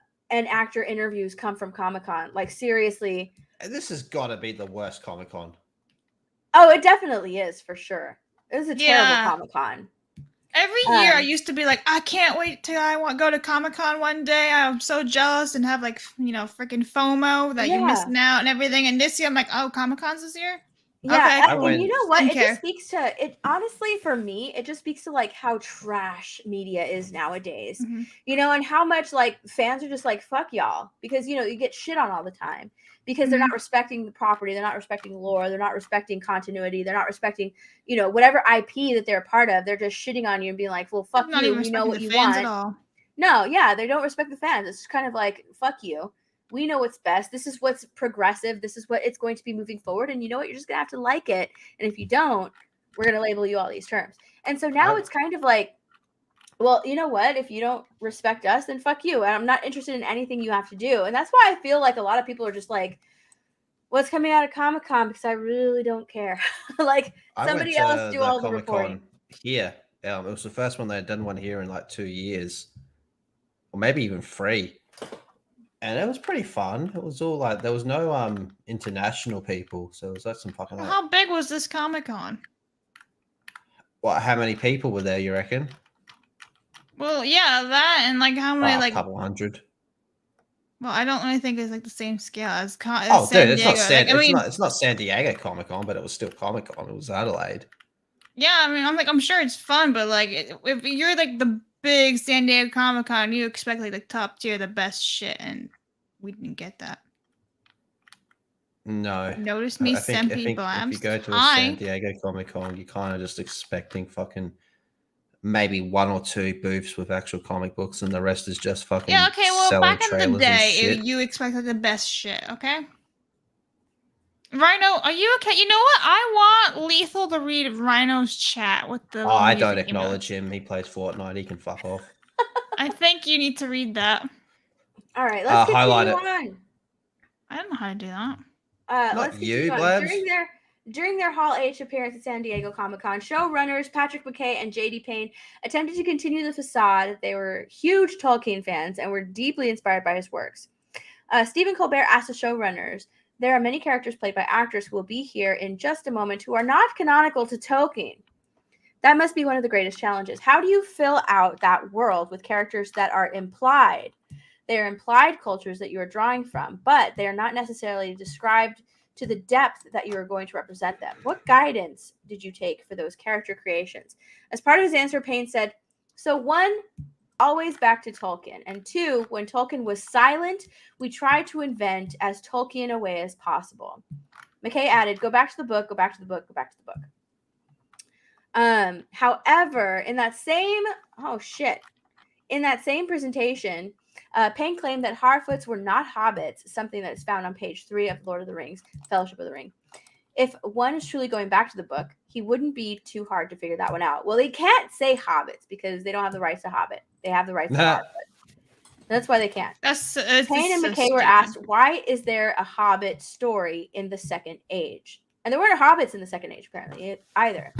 actor interviews come from Comic-Con. Like, seriously. This has got to be the worst Comic-Con. Oh, it definitely is, for sure. It was a terrible Comic-Con. Every year I used to be like, I can't wait till go to Comic-Con one day. I'm so jealous and have freaking FOMO that you're missing out and everything. And this year I'm like, oh, Comic-Con's this year? Yeah, Okay, and cool. you know what? Didn't It care. just speaks to it. Honestly, for me, it just speaks to like how trash media is nowadays. Mhm. You know, and how much like fans are just like fuck y'all because you know you get shit on all the time because they're not respecting the property, they're not respecting lore, they're not respecting continuity, they're not respecting whatever IP that they're a part of. They're just shitting on you and being like, well, fuck Not you. even We know respecting what the you fans want. at all. No, yeah, they don't respect the fans. It's kind of like fuck you. We know what's best. This is what's progressive. This is what it's going to be moving forward. And you know what? You're just going to have to like it. And if you don't, we're going to label you all these terms. And so now it's kind of like, well, you know what? If you don't respect us, then fuck you. And I'm not interested in anything you have to do. And that's why I feel like a lot of people are just like, what's coming out of Comic-Con? Because I really don't care. Like somebody else do all the reporting. Here. It was the first one they had done one here in like 2 years. Or maybe even 3. And it was pretty fun. It was all like there was no international people, so it was like some fucking. Well, how big was this Comic-Con? What? How many people were there? You reckon? Well, yeah, that and like how many a couple hundred. Well, I don't really think it's like the same scale as San San dude, Diego. It's not San Diego Comic-Con, but it was still Comic-Con. It was Adelaide. Yeah, I mean, I'm sure it's fun, but like if you're like the big San Diego Comic-Con, you expect like the top tier, the best shit, and we didn't get that. No. Notice me, Sempy Blams. If you go to a San Diego Comic-Con, you're kind of just expecting fucking maybe 1 or 2 booths with actual comic books, and the rest is just fucking okay, well, selling back in the day, you expected the best shit, okay? Rhino, are you okay? You know what? I want Lethal to read Rhino's chat with the. I don't acknowledge him. He plays Fortnite. He can fuck off. I think you need to read that. All right, let's continue on. I don't know how to do that. Let's continue on. During their Hall H appearance at San Diego Comic-Con, showrunners Patrick McKay and J.D. Payne attempted to continue the facade that they were huge Tolkien fans and were deeply inspired by his works. Stephen Colbert asked the showrunners, there are many characters played by actors who will be here in just a moment who are not canonical to Tolkien. That must be one of the greatest challenges. How do you fill out that world with characters that are implied? They are implied cultures that you are drawing from, but they are not necessarily described to the depth that you are going to represent them. What guidance did you take for those character creations? As part of his answer, Payne said, so 1, always back to Tolkien. And 2, when Tolkien was silent, we tried to invent as Tolkien a way as possible. McKay added, go back to the book, go back to the book, go back to the book. However, in that same presentation, Payne claimed that Harfoots were not hobbits, something that is found on page 3 of Lord of the Rings, Fellowship of the Ring. If one is truly going back to the book, he wouldn't be too hard to figure that one out. Well, they can't say hobbits because they don't have the rights to hobbit. They have the rights to Harfoot. That's why they can't. Payne and McKay were asked, why is there a hobbit story in the Second Age? And there weren't hobbits in the Second Age, apparently, either.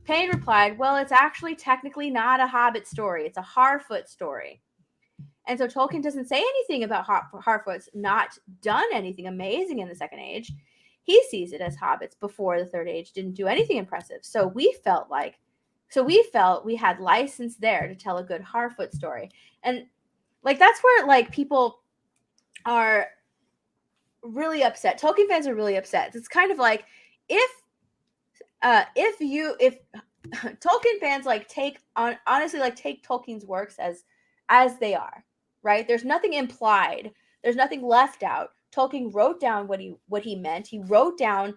Payne replied, well, it's actually technically not a hobbit story. It's a Harfoot story. And so Tolkien doesn't say anything about Harfoots not done anything amazing in the Second Age. He sees it as hobbits before the Third Age didn't do anything impressive. So we felt we had license there to tell a good Harfoot story. And like that's where like people are really upset. Tolkien fans are really upset. It's kind of like if Tolkien fans like take Tolkien's works as they are, right? There's nothing implied. There's nothing left out. Tolkien wrote down what he meant. He wrote down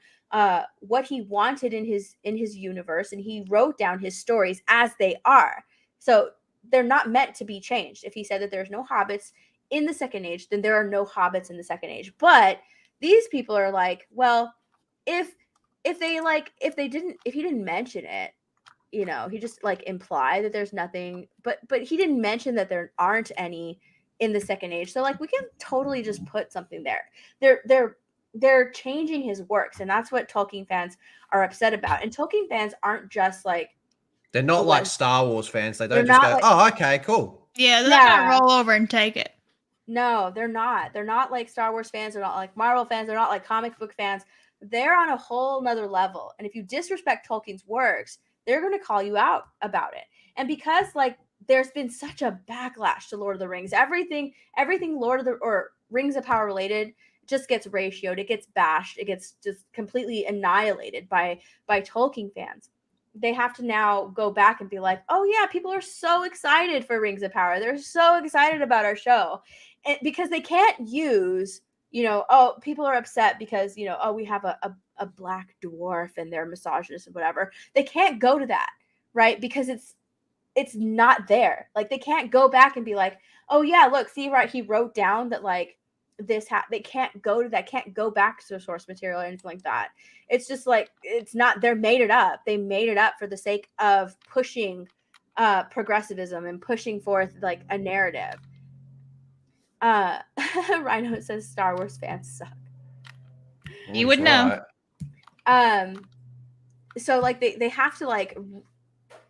what he wanted in his universe, and he wrote down his stories as they are. So they're not meant to be changed. If he said that there's no hobbits in the Second Age, then there are no hobbits in the Second Age. But these people are like, well, if he didn't mention it, you know, he just like implied that there's nothing, but he didn't mention that there aren't any in the Second Age. So like we can totally just put something there. They're changing his works, and that's what Tolkien fans are upset about. And Tolkien fans aren't just like they're not like Star Wars fans. They don't just go, oh, okay, cool. Yeah, they're not gonna roll over and take it. No, they're not. They're not like Star Wars fans. They're not like Marvel fans. They're not like comic book fans. They're on a whole nother level. And if you disrespect Tolkien's works, they're going to call you out about it. And because like there's been such a backlash to Lord of the Rings, everything Lord of the or Rings of Power related just gets ratioed, it gets bashed, it gets just completely annihilated by Tolkien fans. They have to now go back and be like, oh yeah, people are so excited for Rings of Power. They're so excited about our show. And because they can't use, you know, oh, people are upset because, you know, oh, we have a black dwarf and they're misogynist and whatever. They can't go to that, right? Because it's not there. Like, they can't go back and be like, oh yeah, look, see, right, he wrote down that like this they can't go to that, can't go back to source material or anything like that. It's just like, it's not, they're made it up. They made it up for the sake of pushing progressivism and pushing forth like a narrative. Rhino says Star Wars fans suck. You would know. So like they have to like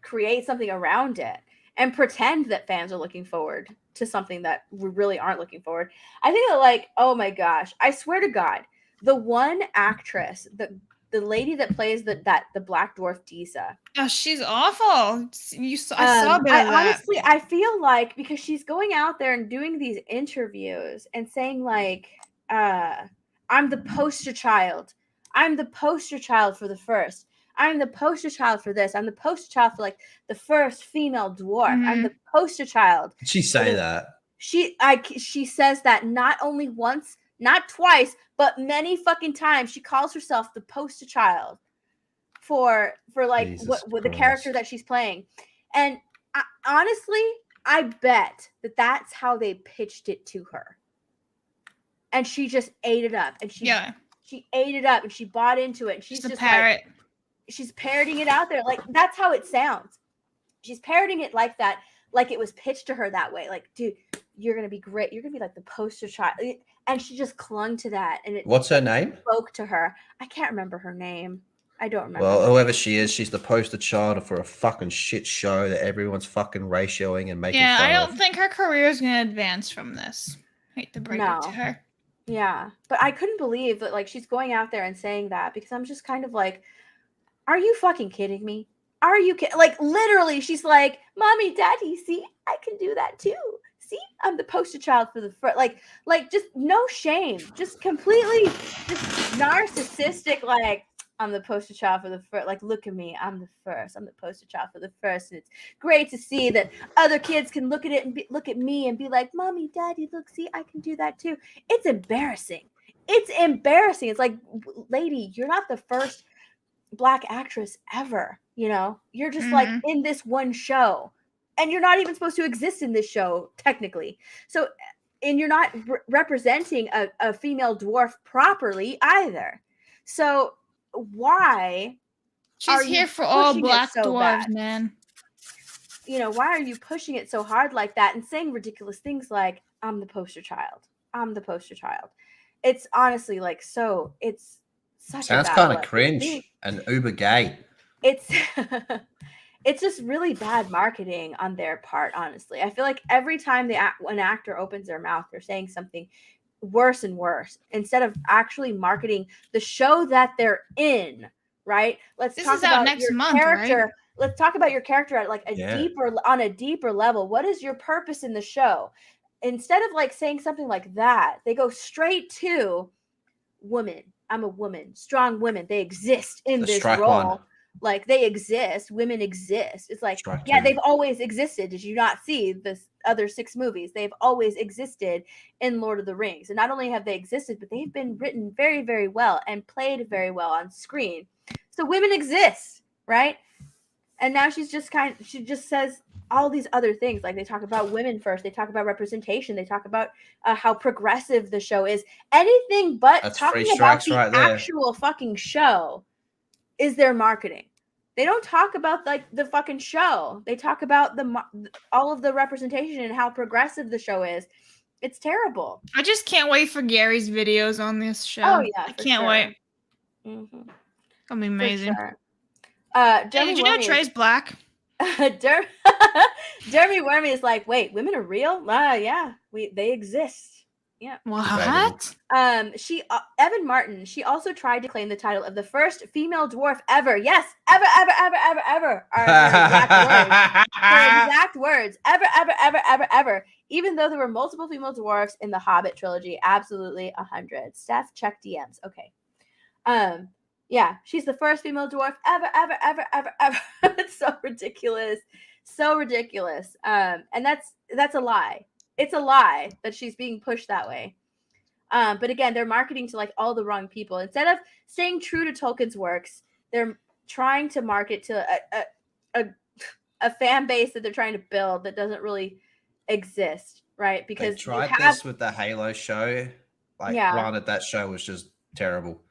create something around it and pretend that fans are looking forward to something that we really aren't looking forward. I think that, like, oh my gosh, I swear to God, the one actress, the lady that plays the Black Dwarf Disa. Oh, she's awful. I saw a bit of that. Honestly, I feel like because she's going out there and doing these interviews and saying like, I'm the poster child. I'm the poster child for the first. I'm the poster child for this. I'm the poster child for like the first female dwarf. I'm the poster child. Did she say that? She says that not only once, not twice, but many fucking times. She calls herself the poster child for like what the character that she's playing. And honestly, I bet that that's how they pitched it to her. And she just ate it up. And she ate it up and she bought into it. And she's just a parrot. Like, she's parroting it out there. Like, that's how it sounds. She's parroting it like that, like it was pitched to her that way. Like, dude, you're going to be great. You're going to be like the poster child. And she just clung to that. And what's her name? Spoke to her. I can't remember her name. I don't remember. Well, whoever she is, she's the poster child for a fucking shit show that everyone's fucking ratioing and making fun of. I don't think her career is going to advance from this. Hate to break it to her. Yeah. But I couldn't believe that, like, she's going out there and saying that, because I'm just kind of like, are you fucking kidding me? Are you like, literally, she's like, mommy, daddy, see, I can do that too. See, I'm the poster child for the first, like just no shame, just completely just narcissistic, like, I'm the poster child for the first, like, look at me, I'm the first, I'm the poster child for the first. And it's great to see that other kids can look at it and look at me and be like, mommy, daddy, look, see, I can do that too. It's embarrassing. It's embarrassing. It's like, lady, you're not the first Black actress ever, you know, you're just like in this one show, and you're not even supposed to exist in this show technically. So, and you're not representing a female dwarf properly either. So why she's here for all Black dwarves, man? You know, why are you pushing it so hard like that and saying ridiculous things like, I'm the poster child, I'm the poster child? It's honestly like, so it's sounds kind of cringe and uber gay. It's it's just really bad marketing on their part, honestly. I feel like every time an actor opens their mouth, they're saying something worse and worse instead of actually marketing the show that they're in, right? Let's talk about next month, character. Right? Let's talk about your character at like on a deeper level. What is your purpose in the show? Instead of like saying something like that, they go straight to woman. I'm a woman, strong women. They exist in this role. Like, they exist. Women exist. It's like, they've always existed. Did you not see the other 6 movies? They've always existed in Lord of the Rings. And not only have they existed, but they've been written very, very well and played very well on screen. So women exist, right? And now she just says all these other things. Like, they talk about women first. They talk about representation. They talk about how progressive the show is. Anything but talking about the actual fucking show is their marketing. They don't talk about like the fucking show. They talk about all of the representation and how progressive the show is. It's terrible. I just can't wait for Gary's videos on this show. Oh yeah, I can't wait. Mm-hmm. That'll be amazing. Sure. Hey, did you know Trey's Black? Jeremy Wormy is like, wait, women are real? Yeah, they exist. Yeah. What? Evan Martin, she also tried to claim the title of the first female dwarf ever. Yes, ever are her exact words. Ever. Even though there were multiple female dwarfs in the Hobbit trilogy. Absolutely 100. Steph, check DMs. Okay. Yeah, she's the first female dwarf ever. It's so ridiculous. So ridiculous. And that's a lie. It's a lie that she's being pushed that way. But again, they're marketing to like all the wrong people. Instead of staying true to Tolkien's works, they're trying to market to a fan base that they're trying to build that doesn't really exist, right? Because they tried this with the Halo show. Granted, that show was just terrible.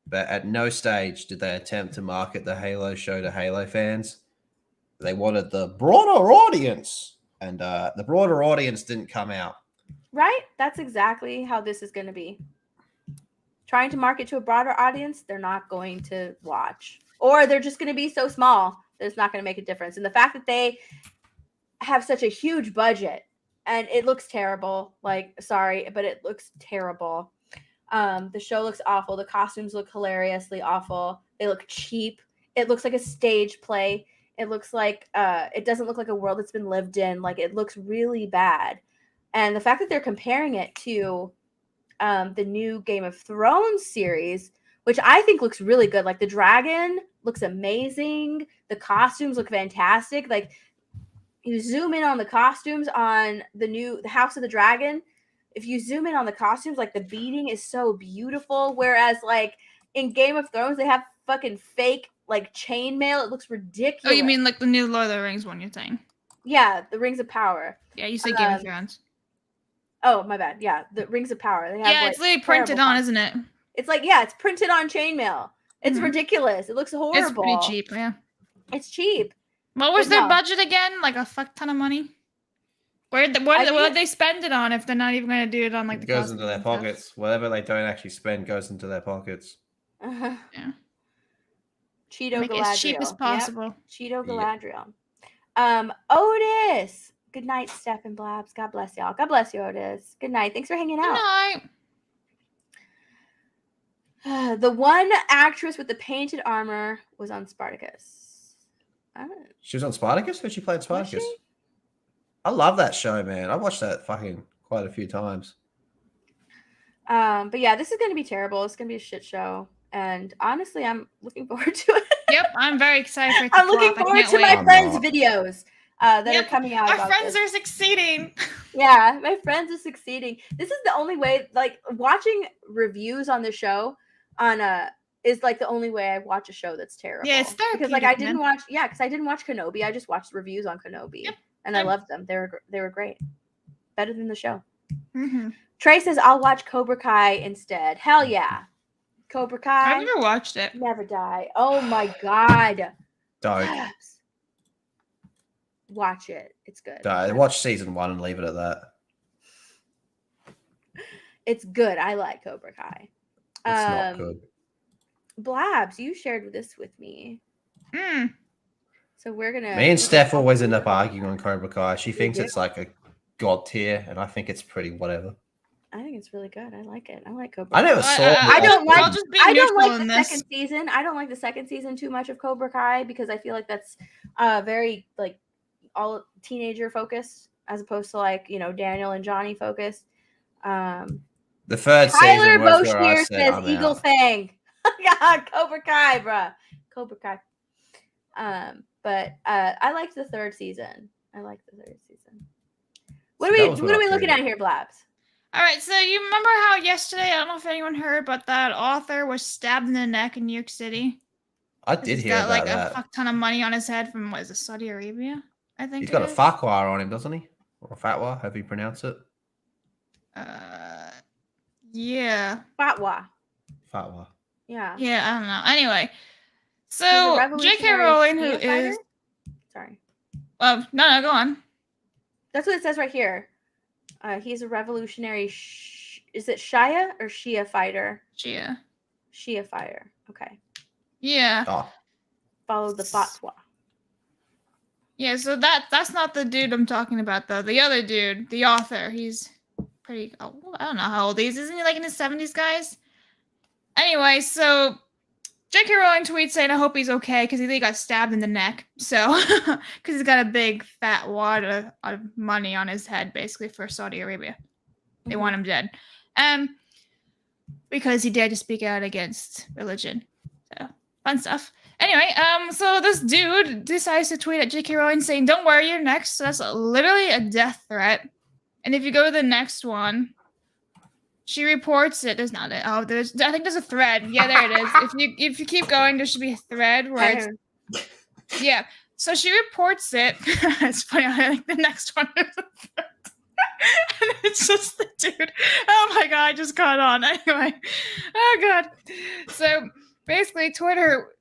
But at no stage did they attempt to market the Halo show to Halo fans. They wanted the broader audience. And the broader audience didn't come out. Right? That's exactly how this is going to be. Trying to market to a broader audience, they're not going to watch. Or they're just going to be so small that it's not going to make a difference. And the fact that they have such a huge budget and it looks terrible. Like, sorry, but it looks terrible. The show looks awful. The costumes look hilariously awful. They look cheap. It looks like a stage play. It looks like it doesn't look like a world that's been lived in. Like, it looks really bad. And the fact that they're comparing it to the new Game of Thrones series, which I think looks really good. Like, the dragon looks amazing. The costumes look fantastic. Like, you zoom in on the costumes on the House of the Dragon. If you zoom in on the costumes, like, the beading is so beautiful. Whereas, like, in Game of Thrones, they have fucking fake, like, chainmail. It looks ridiculous. Oh, you mean like the new Lord of the Rings one you're saying? Yeah, the Rings of Power. Yeah, you said Game of Thrones. Oh, my bad. Yeah, the Rings of Power. They have, it's literally printed on, isn't it? It's like, yeah, it's printed on chainmail. It's ridiculous. It looks horrible. It's pretty cheap, yeah. It's cheap. What was their budget again? Like a fuck ton of money? What did they spend it on if they're not even going to do it on like the goes into their pockets. Whatever they don't actually spend goes into their pockets. Yeah. Cheeto Make Galadriel. it as cheap as possible. Yep. Cheeto Galadriel. Otis. Good night, Steph and Blabs. God bless y'all. God bless you, Otis. Good night. Thanks for hanging out. Good night. The one actress with the painted armor was on Spartacus. She was on Spartacus? Or she played Spartacus? I love that show, man. I watched that fucking quite a few times. But yeah, this is going to be terrible. It's going to be a shit show. And honestly, I'm looking forward to it. Yep, I'm very excited for it. I'm looking forward to my friends' videos that are coming out. Our friends are succeeding. Yeah, my friends are succeeding. This is the only way, like, watching reviews on the show is like the only way I watch a show that's terrible. Yeah, it's therapeutic. Because like I didn't watch Kenobi. I just watched reviews on Kenobi. Yep. And I loved them. They were great. Better than the show. Mm-hmm. Trey says, I'll watch Cobra Kai instead. Hell yeah. Cobra Kai. I've never watched it. Never die. Oh my God. Don't. Watch it. It's good. Watch season 1 and leave it at that. It's good. I like Cobra Kai. It's not good. Blabs, you shared this with me. So we're gonna. Me and Steph always end up arguing on Cobra Kai. She thinks it's like a god tier, and I think it's pretty whatever. I think it's really good. I like it. I like Cobra Kai. I never saw it. I don't like the second season. I don't like the second season too much of Cobra Kai because I feel like that's very like all teenager focused as opposed to like, you know, Daniel and Johnny focused. The third Tyler season was where I Boshier said, says Eagle Fang. God, Cobra Kai, bruh. Cobra Kai. But I liked the third season. What are we looking at here, Blabs? All right, so you remember how yesterday, I don't know if anyone heard, but that author was stabbed in the neck in New York City? I did hear about that. He's got like a fuck ton of money on his head from, what is it, Saudi Arabia? I think he's got a fatwa on him, doesn't he? Or a fatwa, however you pronounce it. Yeah. Fatwa. Yeah, I don't know. Anyway, He's so a J.K. Rowling, who Shia fighter? is... Sorry. Oh, no, go on. That's what it says right here. He's a revolutionary... Is it Shia or Shia fighter? Shia fighter. Okay. Yeah. Oh. Follow the fatwa. Yeah, so that's not the dude I'm talking about, though. The other dude, the author, he's pretty. Oh, I don't know how old he is. Isn't he like in his 70s, guys? Anyway, so J.K. Rowling tweets saying, "I hope he's okay," because he got stabbed in the neck. So, because he's got a big fat wad of money on his head, basically for Saudi Arabia. They want him dead, because he dared to speak out against religion. So, fun stuff. Anyway, so this dude decides to tweet at J.K. Rowling saying, "Don't worry, you're next." So that's literally a death threat. And if you go to the next one, she reports it. There's not. I think there's a thread. Yeah, there it is. If you keep going, there should be a thread where it's, yeah. So she reports it. It's funny. I think the next one is a thread. And it's just the dude. Oh my god! I just caught on. Anyway, oh god. So basically, Twitter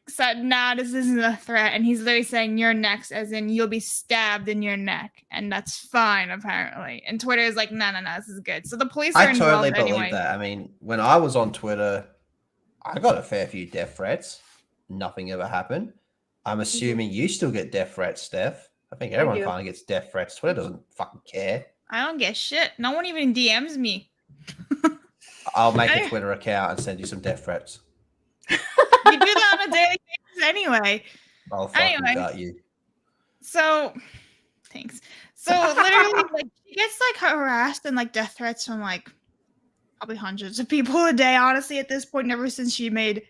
said, "Nah, this isn't a threat," and he's literally saying, "You're next," as in you'll be stabbed in your neck, and that's fine apparently. And Twitter is like, "No, this is good." So the police are involved totally believe anyway. that. I mean, when I was on Twitter, I got a fair few death threats. Nothing ever happened. I'm assuming you still get death threats, Steph. I think everyone kind of gets death threats. Twitter doesn't fucking care. I don't get shit. No one even DMs me. I'll make a Twitter account and send you some death threats. You do that on a daily basis anyway. I'll fucking got you. So, thanks. So literally, she gets harassed and death threats from probably hundreds of people a day. Honestly, at this point, ever since she made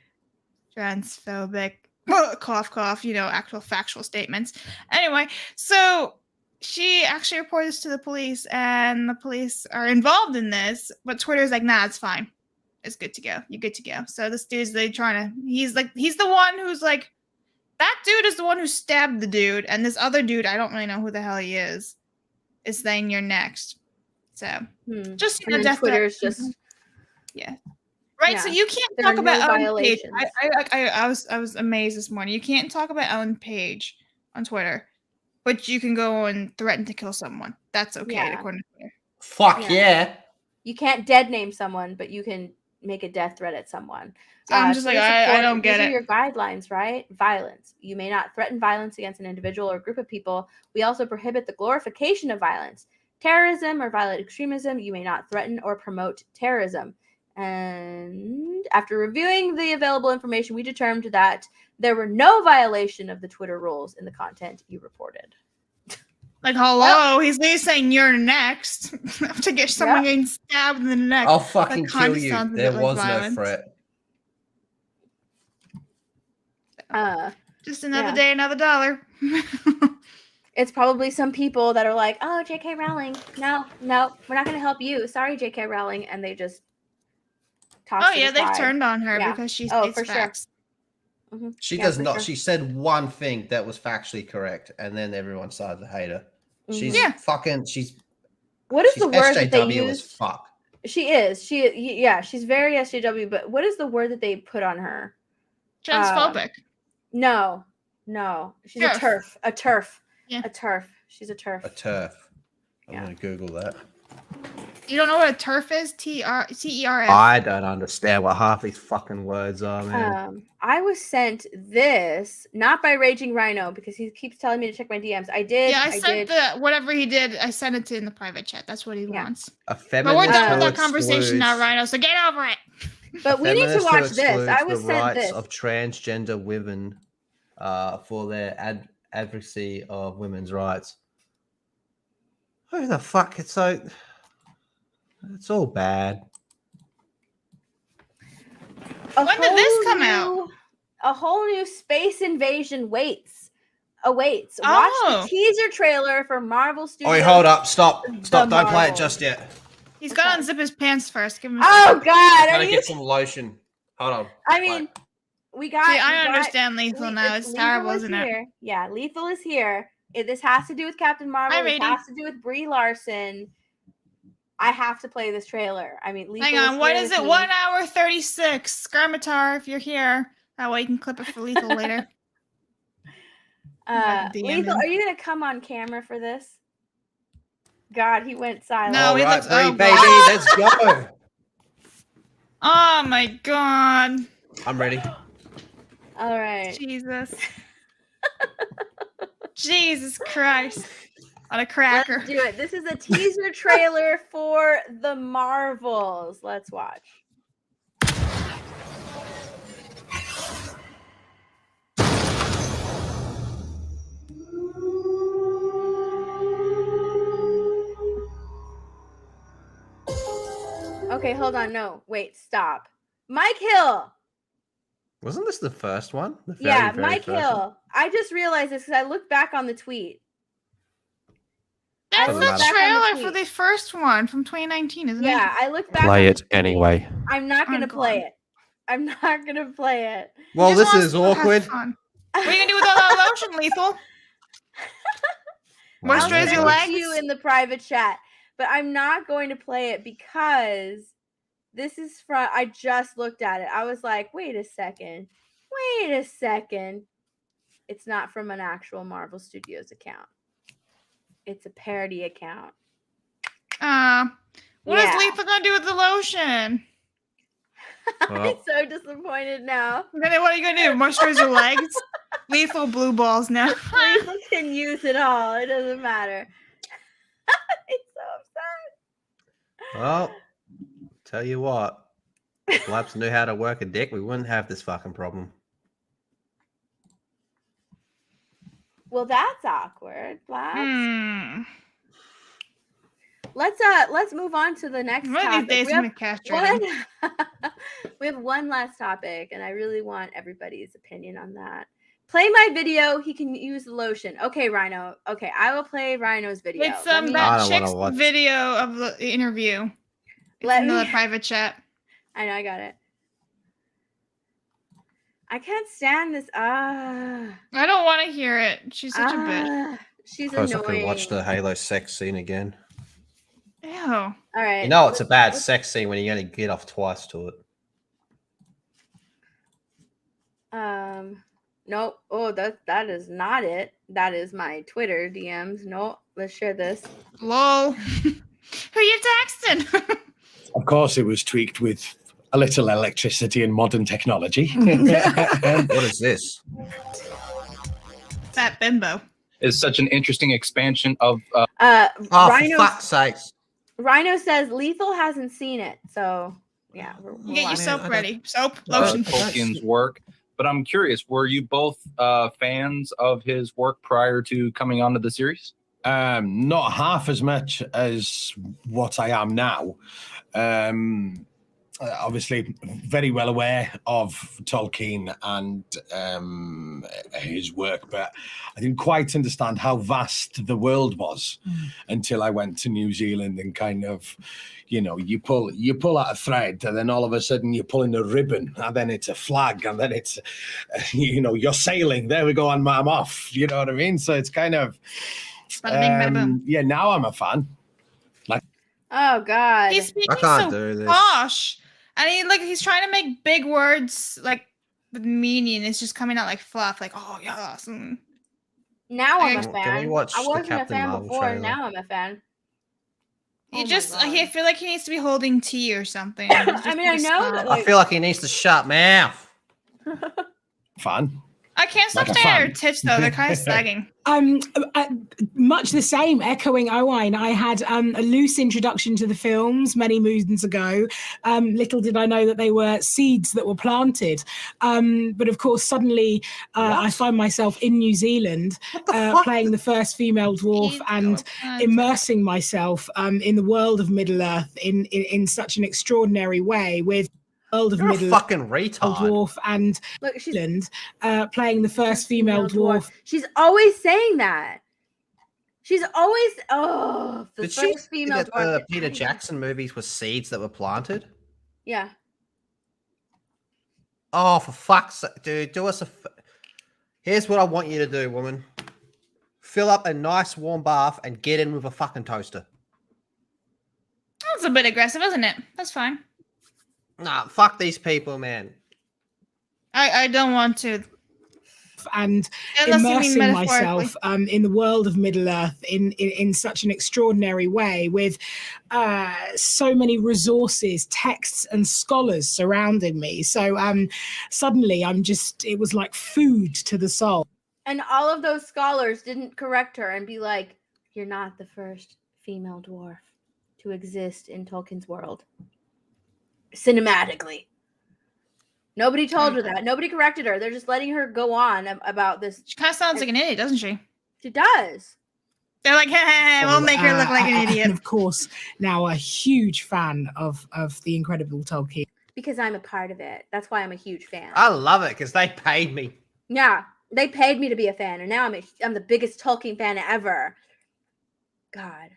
transphobic cough, actual factual statements. Anyway, so she actually reported this to the police, and the police are involved in this. But Twitter's like, "Nah, it's fine. It's good to go. You're good to go." So this dude's he's the one who's that dude is the one who stabbed the dude, and this other dude, I don't really know who the hell he is saying you're next. So just death Twitter's threat. just right. Yeah. So you can't There talk are about no own page. violations. I was amazed this morning. You can't talk about own page on Twitter, but you can go and threaten to kill someone. That's okay according to Twitter. Fuck yeah. You can't dead name someone, but you can make a death threat at someone. So I'm just I don't get these it. are your guidelines, right? Violence. You may not threaten violence against an individual or group of people. We also prohibit the glorification of violence, terrorism, or violent extremism. You may not threaten or promote terrorism. And after reviewing the available information, we determined that there were no violation of the Twitter rules in the content you reported. Hello, he's saying you're next to get someone getting stabbed in the neck. I'll fucking kill you. There was no threat. Just another day, another dollar. It's probably some people that are like, "Oh, J.K. Rowling, no, we're not going to help you. Sorry, J.K. Rowling," and they just toss. Oh yeah, they've turned on her because she states facts. Sure. Mm-hmm. She does not. Sure. She said one thing that was factually correct, and then everyone started to hate her. She's fucking. She's. What is the word that they SJW use? As fuck. She is. She's very SJW. But what is the word that they put on her? Transphobic. No. She's a turf. A turf. Yeah. A turf. She's a turf. A turf. I'm gonna Google that. You don't know what a turf is? TERF. I don't understand what half these fucking words are, man. I was sent this not by Raging Rhino because he keeps telling me to check my DMs. I did. Yeah, I sent whatever he did. I sent it to in the private chat. That's what he wants. A feminist but we're done with that conversation now, Rhino. So get over it. But we need to watch this. I was the sent rights this of transgender women for their advocacy of women's rights. Who the fuck? It's all bad. When did this come out? A whole new space invasion awaits. Watch the teaser trailer for Marvel Studios. Oh, wait, hold up. Stop. Don't play it just yet. He's got to unzip his pants first. Give him God. Gotta get some lotion. Hold on. I mean, I understand Lethal now. It's terrible, isn't it? Yeah, Lethal is here. This has to do with Captain Marvel. It has to do with Brie Larson. I have to play this trailer. I mean, Lethal. Hang on. What is it? 1 hour 36. Skirmitar, if you're here. That way you can clip it for Lethal later. Lethal, are you going to come on camera for this? God, he went silent. No, he looks. Brie, baby, let's go. Oh my God. I'm ready. All right. Jesus. Jesus Christ. on a cracker. Let's do it. This is a teaser trailer for the Marvels. Let's watch. Okay, hold on. No, wait, stop. Mike Hill. Wasn't this the first one? The Yeah, very Mike first Hill. one? I just realized this because I looked back on the tweet. That's Doesn't the matter. trailer tweet. for the first one from 2019, isn't it? Yeah, I looked back. Play on it the tweet. anyway. I'm not Oh, gonna go play on. it. I'm not gonna play it. Well, Just this wants is to have awkward. fun. What are you gonna do with all that lotion, Lethal? I'll Moisturize send your it legs? to you in the private chat, but I'm not going to play it because this is from. I just looked at it. I was like, wait a second. It's not from an actual Marvel Studios account. It's a parody account. What is Yeah. Lethal gonna do with the lotion? I'm Well, so disappointed now. Then what are you gonna do? Moisturize your legs? Lethal blue balls now. Lethal can use it all. It doesn't matter. He's so upset. well, tell you what. If Labs knew how to work a dick, we wouldn't have this fucking problem. Well, that's awkward. Labs. Hmm. Let's move on to the next One of topic. these days We I'm have gonna castrate him. we have one last topic, and I really want everybody's opinion on that. Play my video. He can use the lotion. Okay, Rhino. Okay, I will play Rhino's video. It's I that don't chick's wanna watch- video of the interview. It's Let in the me- private chat. I know, I got it. I can't stand this. I don't want to hear it. She's such a bitch. She's Suppose I annoying. could watch the Halo sex scene again. Ew. All right. You know it's a bad sex scene when you only get off twice to it. Nope. Oh, that is not it. That is my Twitter DMs. Nope. Let's share this. Lol. Who you texting? Of course, it was tweaked with a little electricity and modern technology. What is this? That bimbo. Is such an interesting expansion of Oh, Rhino. for fuck's sakes. Rhino says Lethal hasn't seen it, so yeah. You get your soap I don't- ready. Soap, No, lotion. Tolkien's work. But I'm curious, were you both fans of his work prior to coming onto the series? Not half as much as what I am now. Obviously, very well aware of Tolkien and his work, but I didn't quite understand how vast the world was until I went to New Zealand and kind of, you know, you pull out a thread, and then all of a sudden you're pulling a ribbon, and then it's a flag, and then it's, you know, you're sailing. There we go, and I'm off. You know what I mean? So it's kind of, Bada bing, bada boom. yeah. Now I'm a fan. Oh God. He's speaking can't so do this. posh. And he's trying to make big words like with meaning. It's just coming out like fluff, like, oh yes. Now I'm a Can we fan. watch I the wasn't a Captain fan Marvel before. trailer? Now I'm a fan. He Oh my just, God. I feel like he needs to be holding tea or something. I mean, I know that, I feel like he needs to shut mouth. Fan. I can't stop Like a staring at her fan. tits though. They're kind of sagging. Much the same, echoing Owain. I had a loose introduction to the films many moons ago. Little did I know that they were seeds that were planted. But of course, suddenly I find myself in New Zealand playing the first female dwarf and immersing myself in the world of Middle Earth in such an extraordinary way with world of You're a Middle fucking retard. dwarf and Look, she's England playing the first female dwarf. She's always saying that. She's always the Did she first say female that dwarf. the Peter Jackson movies were seeds that were planted? Yeah. Oh, for fuck's sake, dude, do us a. Here's what I want you to do, woman. Fill up a nice warm bath and get in with a fucking toaster. That's a bit aggressive, isn't it? That's fine. Nah, fuck these people, man. I don't want to. And Unless you mean immersing metaphorically. myself in the world of Middle Earth in such an extraordinary way with so many resources, texts and scholars surrounding me. So suddenly it was like food to the soul. And all of those scholars didn't correct her and be like, You're not the first female dwarf to exist in Tolkien's world. Cinematically. Nobody told her that. Nobody corrected her. They're just letting her go on about this. She kind of sounds like an idiot, doesn't she? She does. They're like, hey, we'll make her look like an idiot. And of course, now a huge fan of the incredible Tolkien. Because I'm a part of it. That's why I'm a huge fan. I love it because they paid me. Yeah, they paid me to be a fan, and now I'm the biggest Tolkien fan ever. God.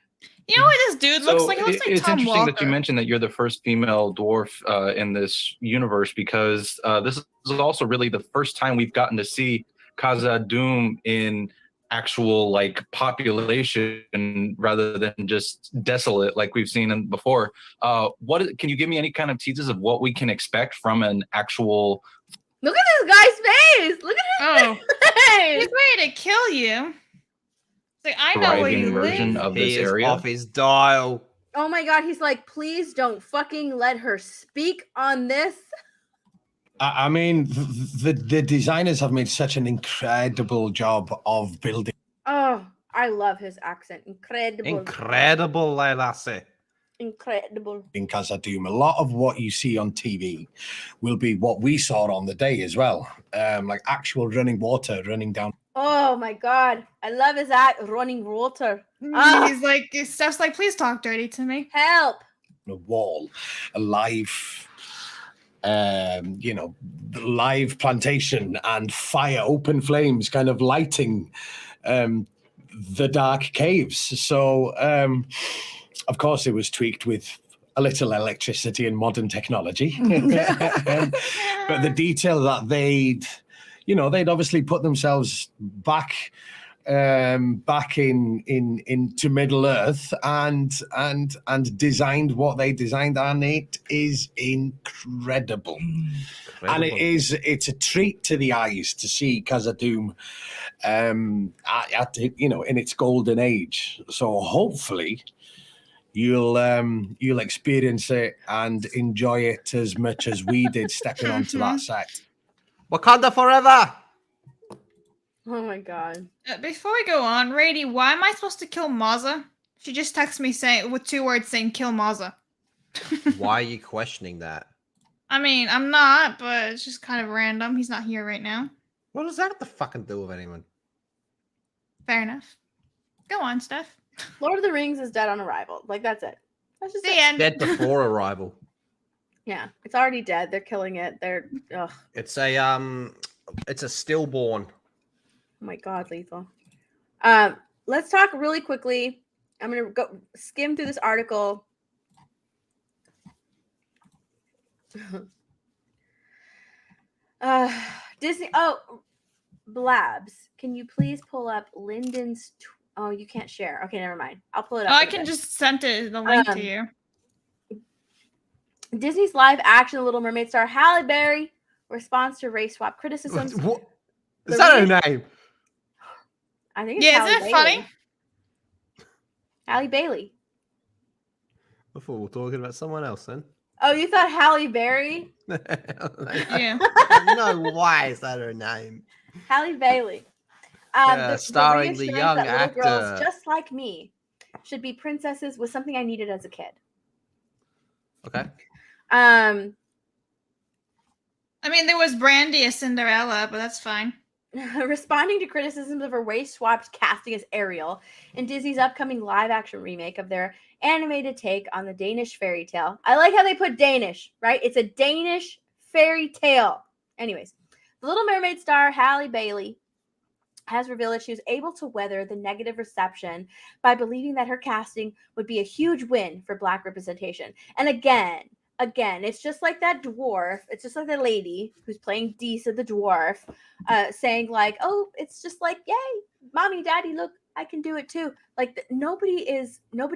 You know what this dude looks like? He looks like it's Tom interesting Walker. that you mentioned that you're the first female dwarf in this universe, because this is also really the first time we've gotten to see Khazad-dûm in actual like population rather than just desolate like we've seen in before. Can you give me any kind of teases of what we can expect from an actual? Look at this guy's face. Look at his face. He's ready to kill you. It's like, I know where you version live. of this He is area. off his dial. Oh my God, he's like, please don't fucking let her speak on this. I mean, the designers have made such an incredible job of building. Oh, I love his accent. Incredible. Incredible, lassie. Incredible. In Khazad-dûm, a lot of what you see on TV will be what we saw on the day as well, like actual running water running down. Oh my God, I love his running water. He's like, Steph's like, please talk dirty to me. Help. A wall, a live, live plantation and fire, open flames, kind of lighting the dark caves. So, of course, it was tweaked with a little electricity and modern technology. But the detail that they'd obviously put themselves back into Middle Earth and designed what they designed, and it is incredible. And it's a treat to the eyes to see Khazad-dûm in its golden age. So hopefully you'll experience it and enjoy it as much as we did stepping onto that set. Wakanda forever. Oh my God. Before we go on, Rady, why am I supposed to kill Maza? She just texted me with 2 words saying kill Maza. Why are you questioning that? I mean, I'm not, but it's just kind of random. He's not here right now. What does that have to fucking do with anyone? Fair enough. Go on, Steph. Lord of the Rings is dead on arrival. Like, that's it. That's just The it. end. Dead before arrival. Yeah, it's already dead. They're killing it. Ugh. It's a stillborn. Oh my God, lethal. Let's talk really quickly. I'm gonna go skim through this article. Disney. Oh, Blabs. Can you please pull up Lyndon's? Oh, you can't share. Okay, never mind. I'll pull it up. I can just send the link to you. Disney's live action The Little Mermaid star Halle Berry responds to race swap criticisms. What? Is that her name? I think it's Yeah, Halle isn't it funny? Halle Bailey. I thought we were talking about someone else then. Oh, you thought Halle Berry? Yeah. No, why is that her name? Halle Bailey. Starring the reassurance young that little girls actor. just like me should be princesses was something I needed as a kid. Okay. I mean, there was Brandy as Cinderella, but that's fine. Responding to criticisms of her race-swapped casting as Ariel in Disney's upcoming live-action remake of their animated take on the Danish fairy tale. I like how they put Danish, right? It's a Danish fairy tale. Anyways, The Little Mermaid star Halle Bailey has revealed that she was able to weather the negative reception by believing that her casting would be a huge win for Black representation. And again, it's just like that dwarf. It's just like the lady who's playing Disa the dwarf, saying like, "Oh, it's just like, yay, mommy, daddy, look, I can do it too." Like nobody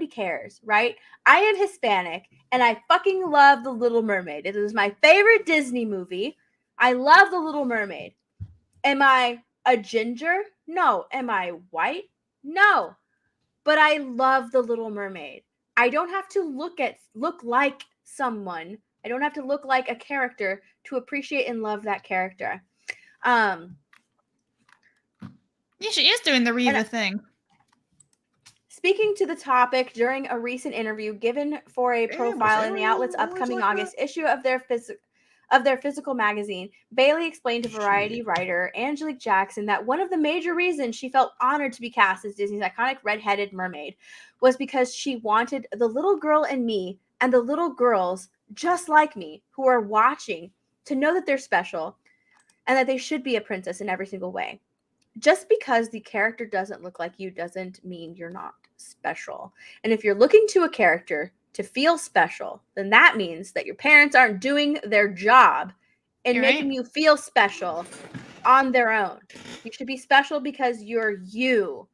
cares, right? I am Hispanic and I fucking love The Little Mermaid. It is my favorite Disney movie. I love The Little Mermaid. Am I a ginger? No. Am I white? No. But I love The Little Mermaid. I don't have to look like someone. I don't have to look like a character to appreciate and love that character. Yeah, she is doing the Reva thing. Speaking to the topic during a recent interview given for a profile in the outlet's upcoming August issue of their physical magazine, Bailey explained to Variety writer Angelique Jackson that one of the major reasons she felt honored to be cast as Disney's iconic red-headed mermaid was because she wanted the little girl in me and the little girls just like me who are watching to know that they're special and that they should be a princess in every single way. Just because the character doesn't look like you doesn't mean you're not special. And if you're looking to a character to feel special, then that means that your parents aren't doing their job in making you feel special on their own. You should be special because you're you.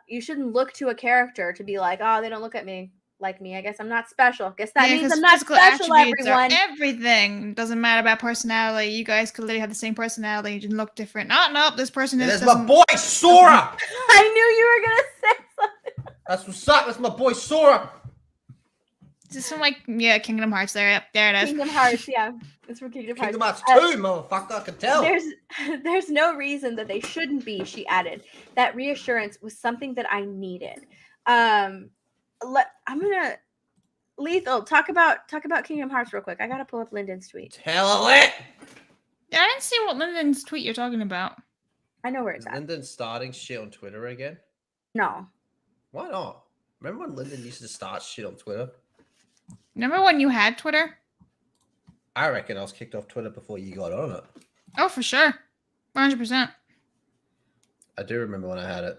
You shouldn't look to a character to be like, oh, they don't look at me like me. I guess I'm not special. Guess that means I'm not special, everyone. Everything doesn't matter about personality. You guys could literally have the same personality. You just look different. Oh, no, this person is. That's my boy, Sora! I knew you were going to say something. That's what's up. That's my boy, Sora. Just from, like, yeah, Kingdom Hearts there. Yep, there it is. Kingdom Hearts, yeah. It's from Kingdom Hearts. Kingdom Hearts 2, motherfucker. I can tell. There's no reason that they shouldn't be, she added. That reassurance was something that I needed. I'm gonna Lethal talk about Kingdom Hearts real quick. I gotta pull up Lyndon's tweet. Tell it. Yeah, I didn't see what Lyndon's tweet you're talking about. I know where it's at. Lyndon starting shit on Twitter again? No. Why not? Remember when Lyndon used to start shit on Twitter? Remember when you had Twitter? I reckon I was kicked off Twitter before you got on it. Oh, for sure. 100%. I do remember when I had it.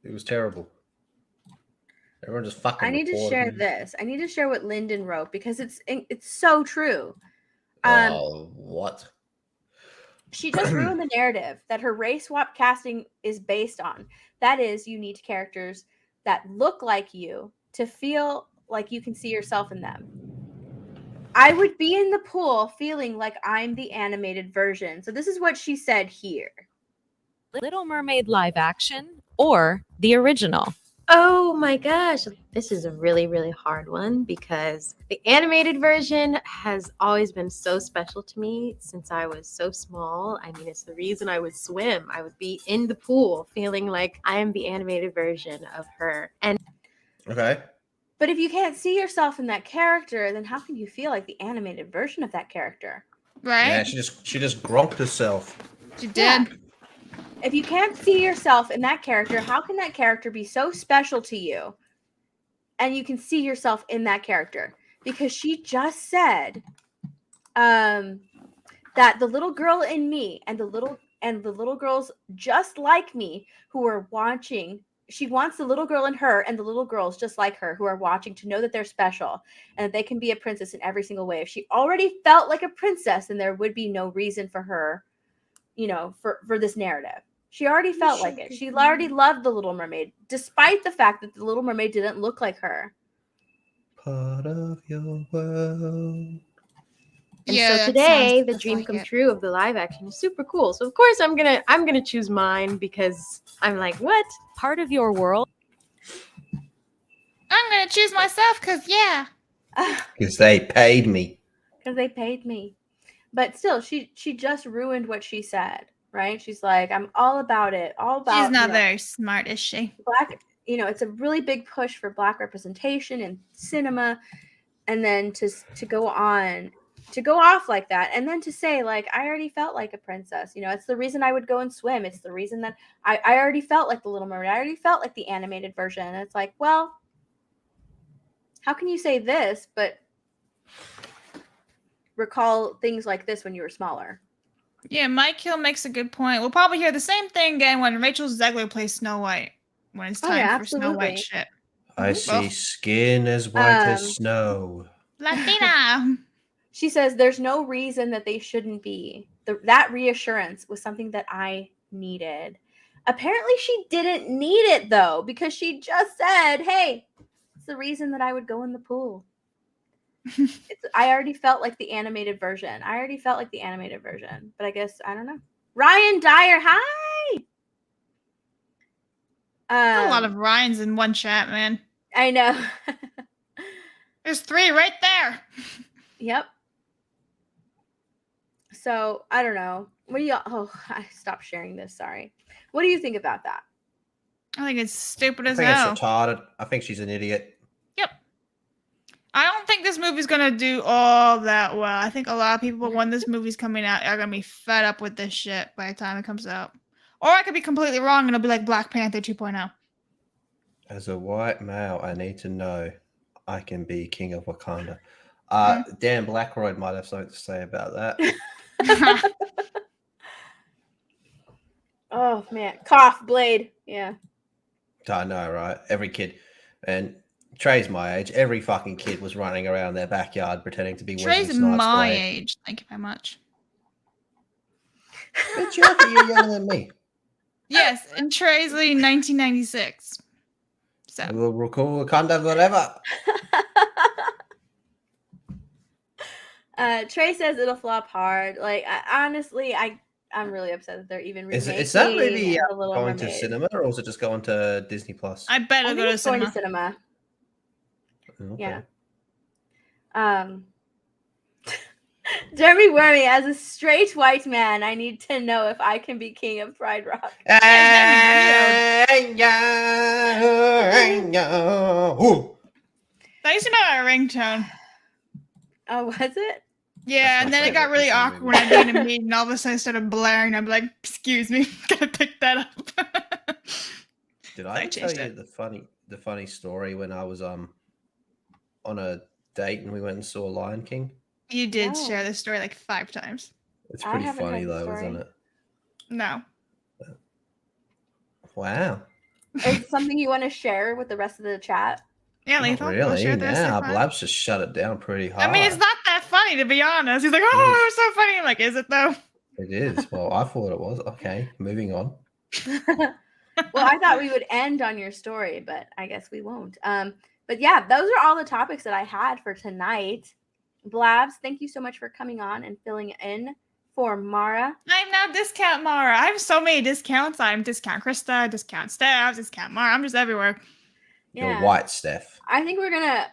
It was terrible. Everyone just fucking. I need to share this. I need to share what Lyndon wrote because it's so true. What? She just ruined the narrative that her race swap casting is based on. That is, you need characters that look like you to feel like you can see yourself in them. I would be in the pool feeling like I'm the animated version. So this is what she said here. Little Mermaid live action or the original? Oh my gosh, this is a really, really hard one because the animated version has always been so special to me since I was so small. I mean, it's the reason I would swim. I would be in the pool feeling like I am the animated version of her. And okay. But if you can't see yourself in that character, then how can you feel like the animated version of that character? Right? Yeah, she just gronked herself. She did. Yeah. If you can't see yourself in that character, how can that character be so special to you? And you can see yourself in that character. Because she just said that the little girl in me and the little girls just like me who are watching, she wants the little girl in her and the little girls just like her who are watching to know that they're special and that they can be a princess in every single way. If she already felt like a princess, then there would be no reason for her, for this narrative. She already felt like it. She already loved the Little Mermaid, despite the fact that the Little Mermaid didn't look like her. Part of your world. And so today, the dream come true of the live action is super cool. So of course I'm gonna choose mine because I'm like, what? Part of your world? I'm gonna choose myself because Because they paid me. Because they paid me. But still, she just ruined what she said. Right? She's like, I'm all about it. All about. She's not very smart, is she? Black, it's a really big push for Black representation in cinema, and then to go off like that, and then to say like, I already felt like a princess. It's the reason I would go and swim. It's the reason that I already felt like the Little Mermaid. I already felt like the animated version. And it's like, well, how can you say this but recall things like this when you were smaller? Yeah, Mike Hill makes a good point. We'll probably hear the same thing again when Rachel Zegler plays Snow White. When it's time for Snow White shit. I see skin as white as snow. Latina. She says there's no reason that they shouldn't be. That reassurance was something that I needed. Apparently she didn't need it though, because she just said, hey, it's the reason that I would go in the pool. I already felt like the animated version. But I guess, I don't know. Ryan Dyer, hi! A lot of Ryans in one chat, man. I know. There's 3 right there. Yep. So, I don't know. What do y'all... Oh, I stopped sharing this. Sorry. What do you think about that? I think it's stupid I as think hell. it's retarded. I think she's an idiot. Yep. I don't think this movie's gonna do all that well. I think a lot of people, when this movie's coming out, are gonna be fed up with this shit by the time it comes out. Or I could be completely wrong and it'll be like Black Panther 2.0. As a white male, I need to know I can be king of Wakanda. Dan Blackroyd might have something to say about that. Oh man, cough blade. Yeah. I know, right? Every kid, and Trey's my age. Every fucking kid was running around their backyard pretending to be Trey's Wesley Snipes. my age. Thank you very much. Bitch, you're younger than me. Yes, and Trey's like 1996. So We'll recall Wakanda whatever. Trey says it'll flop hard. Like, honestly, I'm really upset that they're even remaking Is that movie The Little going to Mermaid. cinema, or is it just going to Disney Plus? I bet I it'll think go to it's going to cinema. cinema. Okay. Yeah. Jeremy Wormy, as a straight white man, I need to know if I can be king of Pride Rock. That used to be my ringtone. Oh, was it? Yeah, and then it got really awkward when I did a meeting, and all of a sudden it started blaring. I'd be like, "Excuse me, gotta pick that up." Did I tell you the funny story when I was on a date and we went and saw Lion King? You did share this story like 5 times. It's pretty funny though, isn't it? No. Is Wow. it something you want to share with the rest of the chat? Yeah, Not Lethal. really. Share this Now, if I- Blab's just shut it down pretty hard. I mean, it's not that funny to be honest. He's like, "Oh, it's so funny." I'm like, "Is it though?" It is. Well, I thought it was. Okay, moving on. Well, I thought we would end on your story, but I guess we won't. But yeah, those are all the topics that I had for tonight. Blabs, thank you so much for coming on and filling in for Mara. I'm now discount Mara. I have so many discounts. I'm discount Krista, discount Steph, discount Mara. I'm just everywhere. Yeah. You're white, Steph. I think we're gonna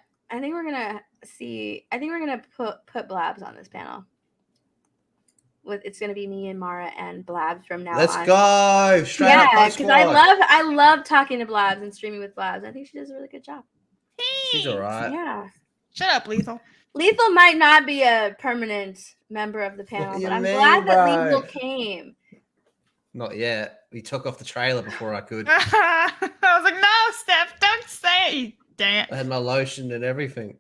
put Blabs on this panel. It's gonna be me and Mara and Blabs from now on. Let's go. Straight up. Yeah, because I love talking to Blabs and streaming with Blabs. I think she does a really good job. She's all right. Yeah. Shut up, Lethal. Lethal might not be a permanent member of the panel, but I'm glad that Lethal came. Not yet. We took off the trailer before I could. I was like, "No, Steph, don't say it." Dang it. I had my lotion and everything.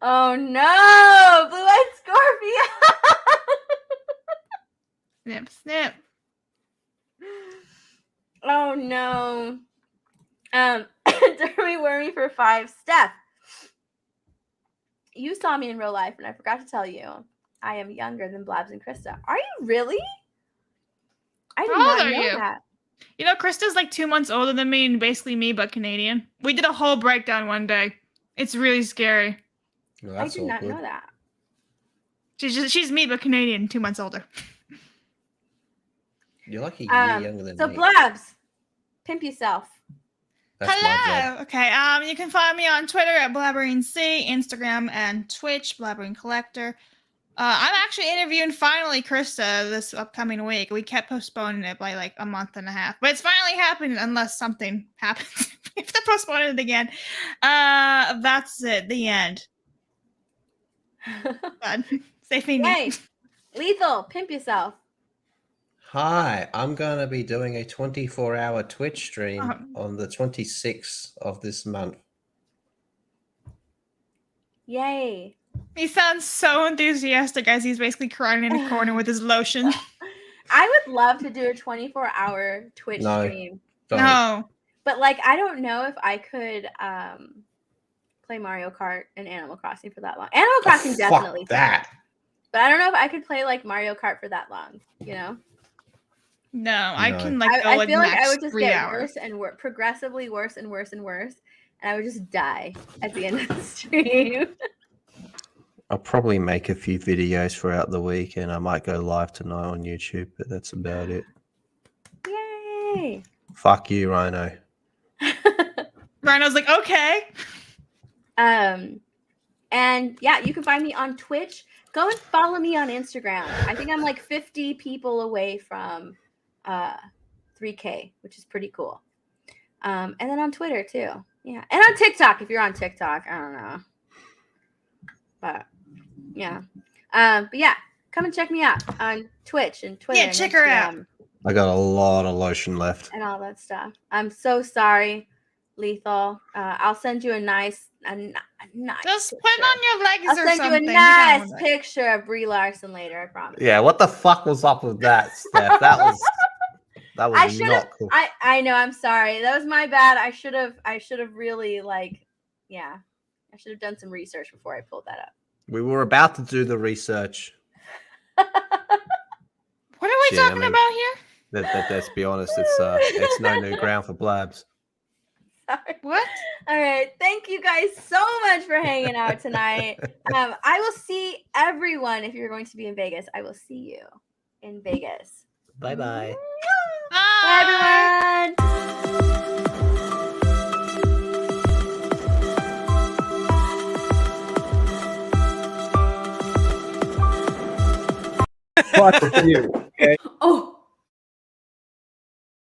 Oh no, Blue-Eyed Scorpio. Snip, snip. Oh no. Dermy Wormy for 5. Steph, you saw me in real life, and I forgot to tell you, I am younger than Blabs and Krista. Are you really? I did How old not are know you? that. You know, Krista's like 2 months older than me, and basically me, but Canadian. We did a whole breakdown one day. It's really scary. Well, I did not know that. She's me, but Canadian, 2 months older. You're like a year younger than So me. Blabs, pimp yourself. That's my Hello. job. Okay. You can find me on Twitter at BlabberineC, Instagram and Twitch, Blabbering Collector. I'm actually interviewing finally Krista this upcoming week. We kept postponing it by like a month and a half, but it's finally happening unless something happens. We have to postpone it again. That's it. The end. God. Say Hey, Lethal, pimp yourself. Hi, I'm going to be doing a 24-hour Twitch stream on the 26th of this month. Yay. He sounds so enthusiastic as he's basically crying in a corner with his lotion. I would love to do a 24-hour Twitch stream. Don't. No. But like, I don't know if I could play Mario Kart and Animal Crossing for that long. Animal Crossing definitely. Fuck that. But I don't know if I could play like Mario Kart for that long, you know? No, I can like go I like feel like max I would just 3 get hours. worse and worse, progressively worse and worse and worse. And I would just die at the end of the stream. I'll probably make a few videos throughout the week and I might go live tonight on YouTube, but that's about it. Yay. Fuck you, Rhino. Rhino's like, okay. And yeah, you can find me on Twitch. Go and follow me on Instagram. I think I'm like 50 people away from 3K, which is pretty cool. And then on Twitter too. Yeah. And on TikTok, if you're on TikTok. I don't know. But yeah. But yeah, come and check me out on Twitch and Twitter. Yeah, check her out. I got a lot of lotion left. And all that stuff. I'm so sorry, Lethal. I'll send you a nice Just put it on your legs I'll or send something. you a Be done nice with it. picture of Brie Larson later, I promise. Yeah, what the fuck was up with that, Steph? That was not cool. I know, I'm sorry. That was my bad. I should have really I should have done some research before I pulled that up. We were about to do the research. What are we talking about here? Let's be honest, it's no new ground for blabs. Sorry. What? All right. Thank you guys so much for hanging out tonight. I will see everyone if you're going to be in Vegas. I will see you in Vegas. Bye-bye. Bye, everyone. Fuck you. Okay. Oh.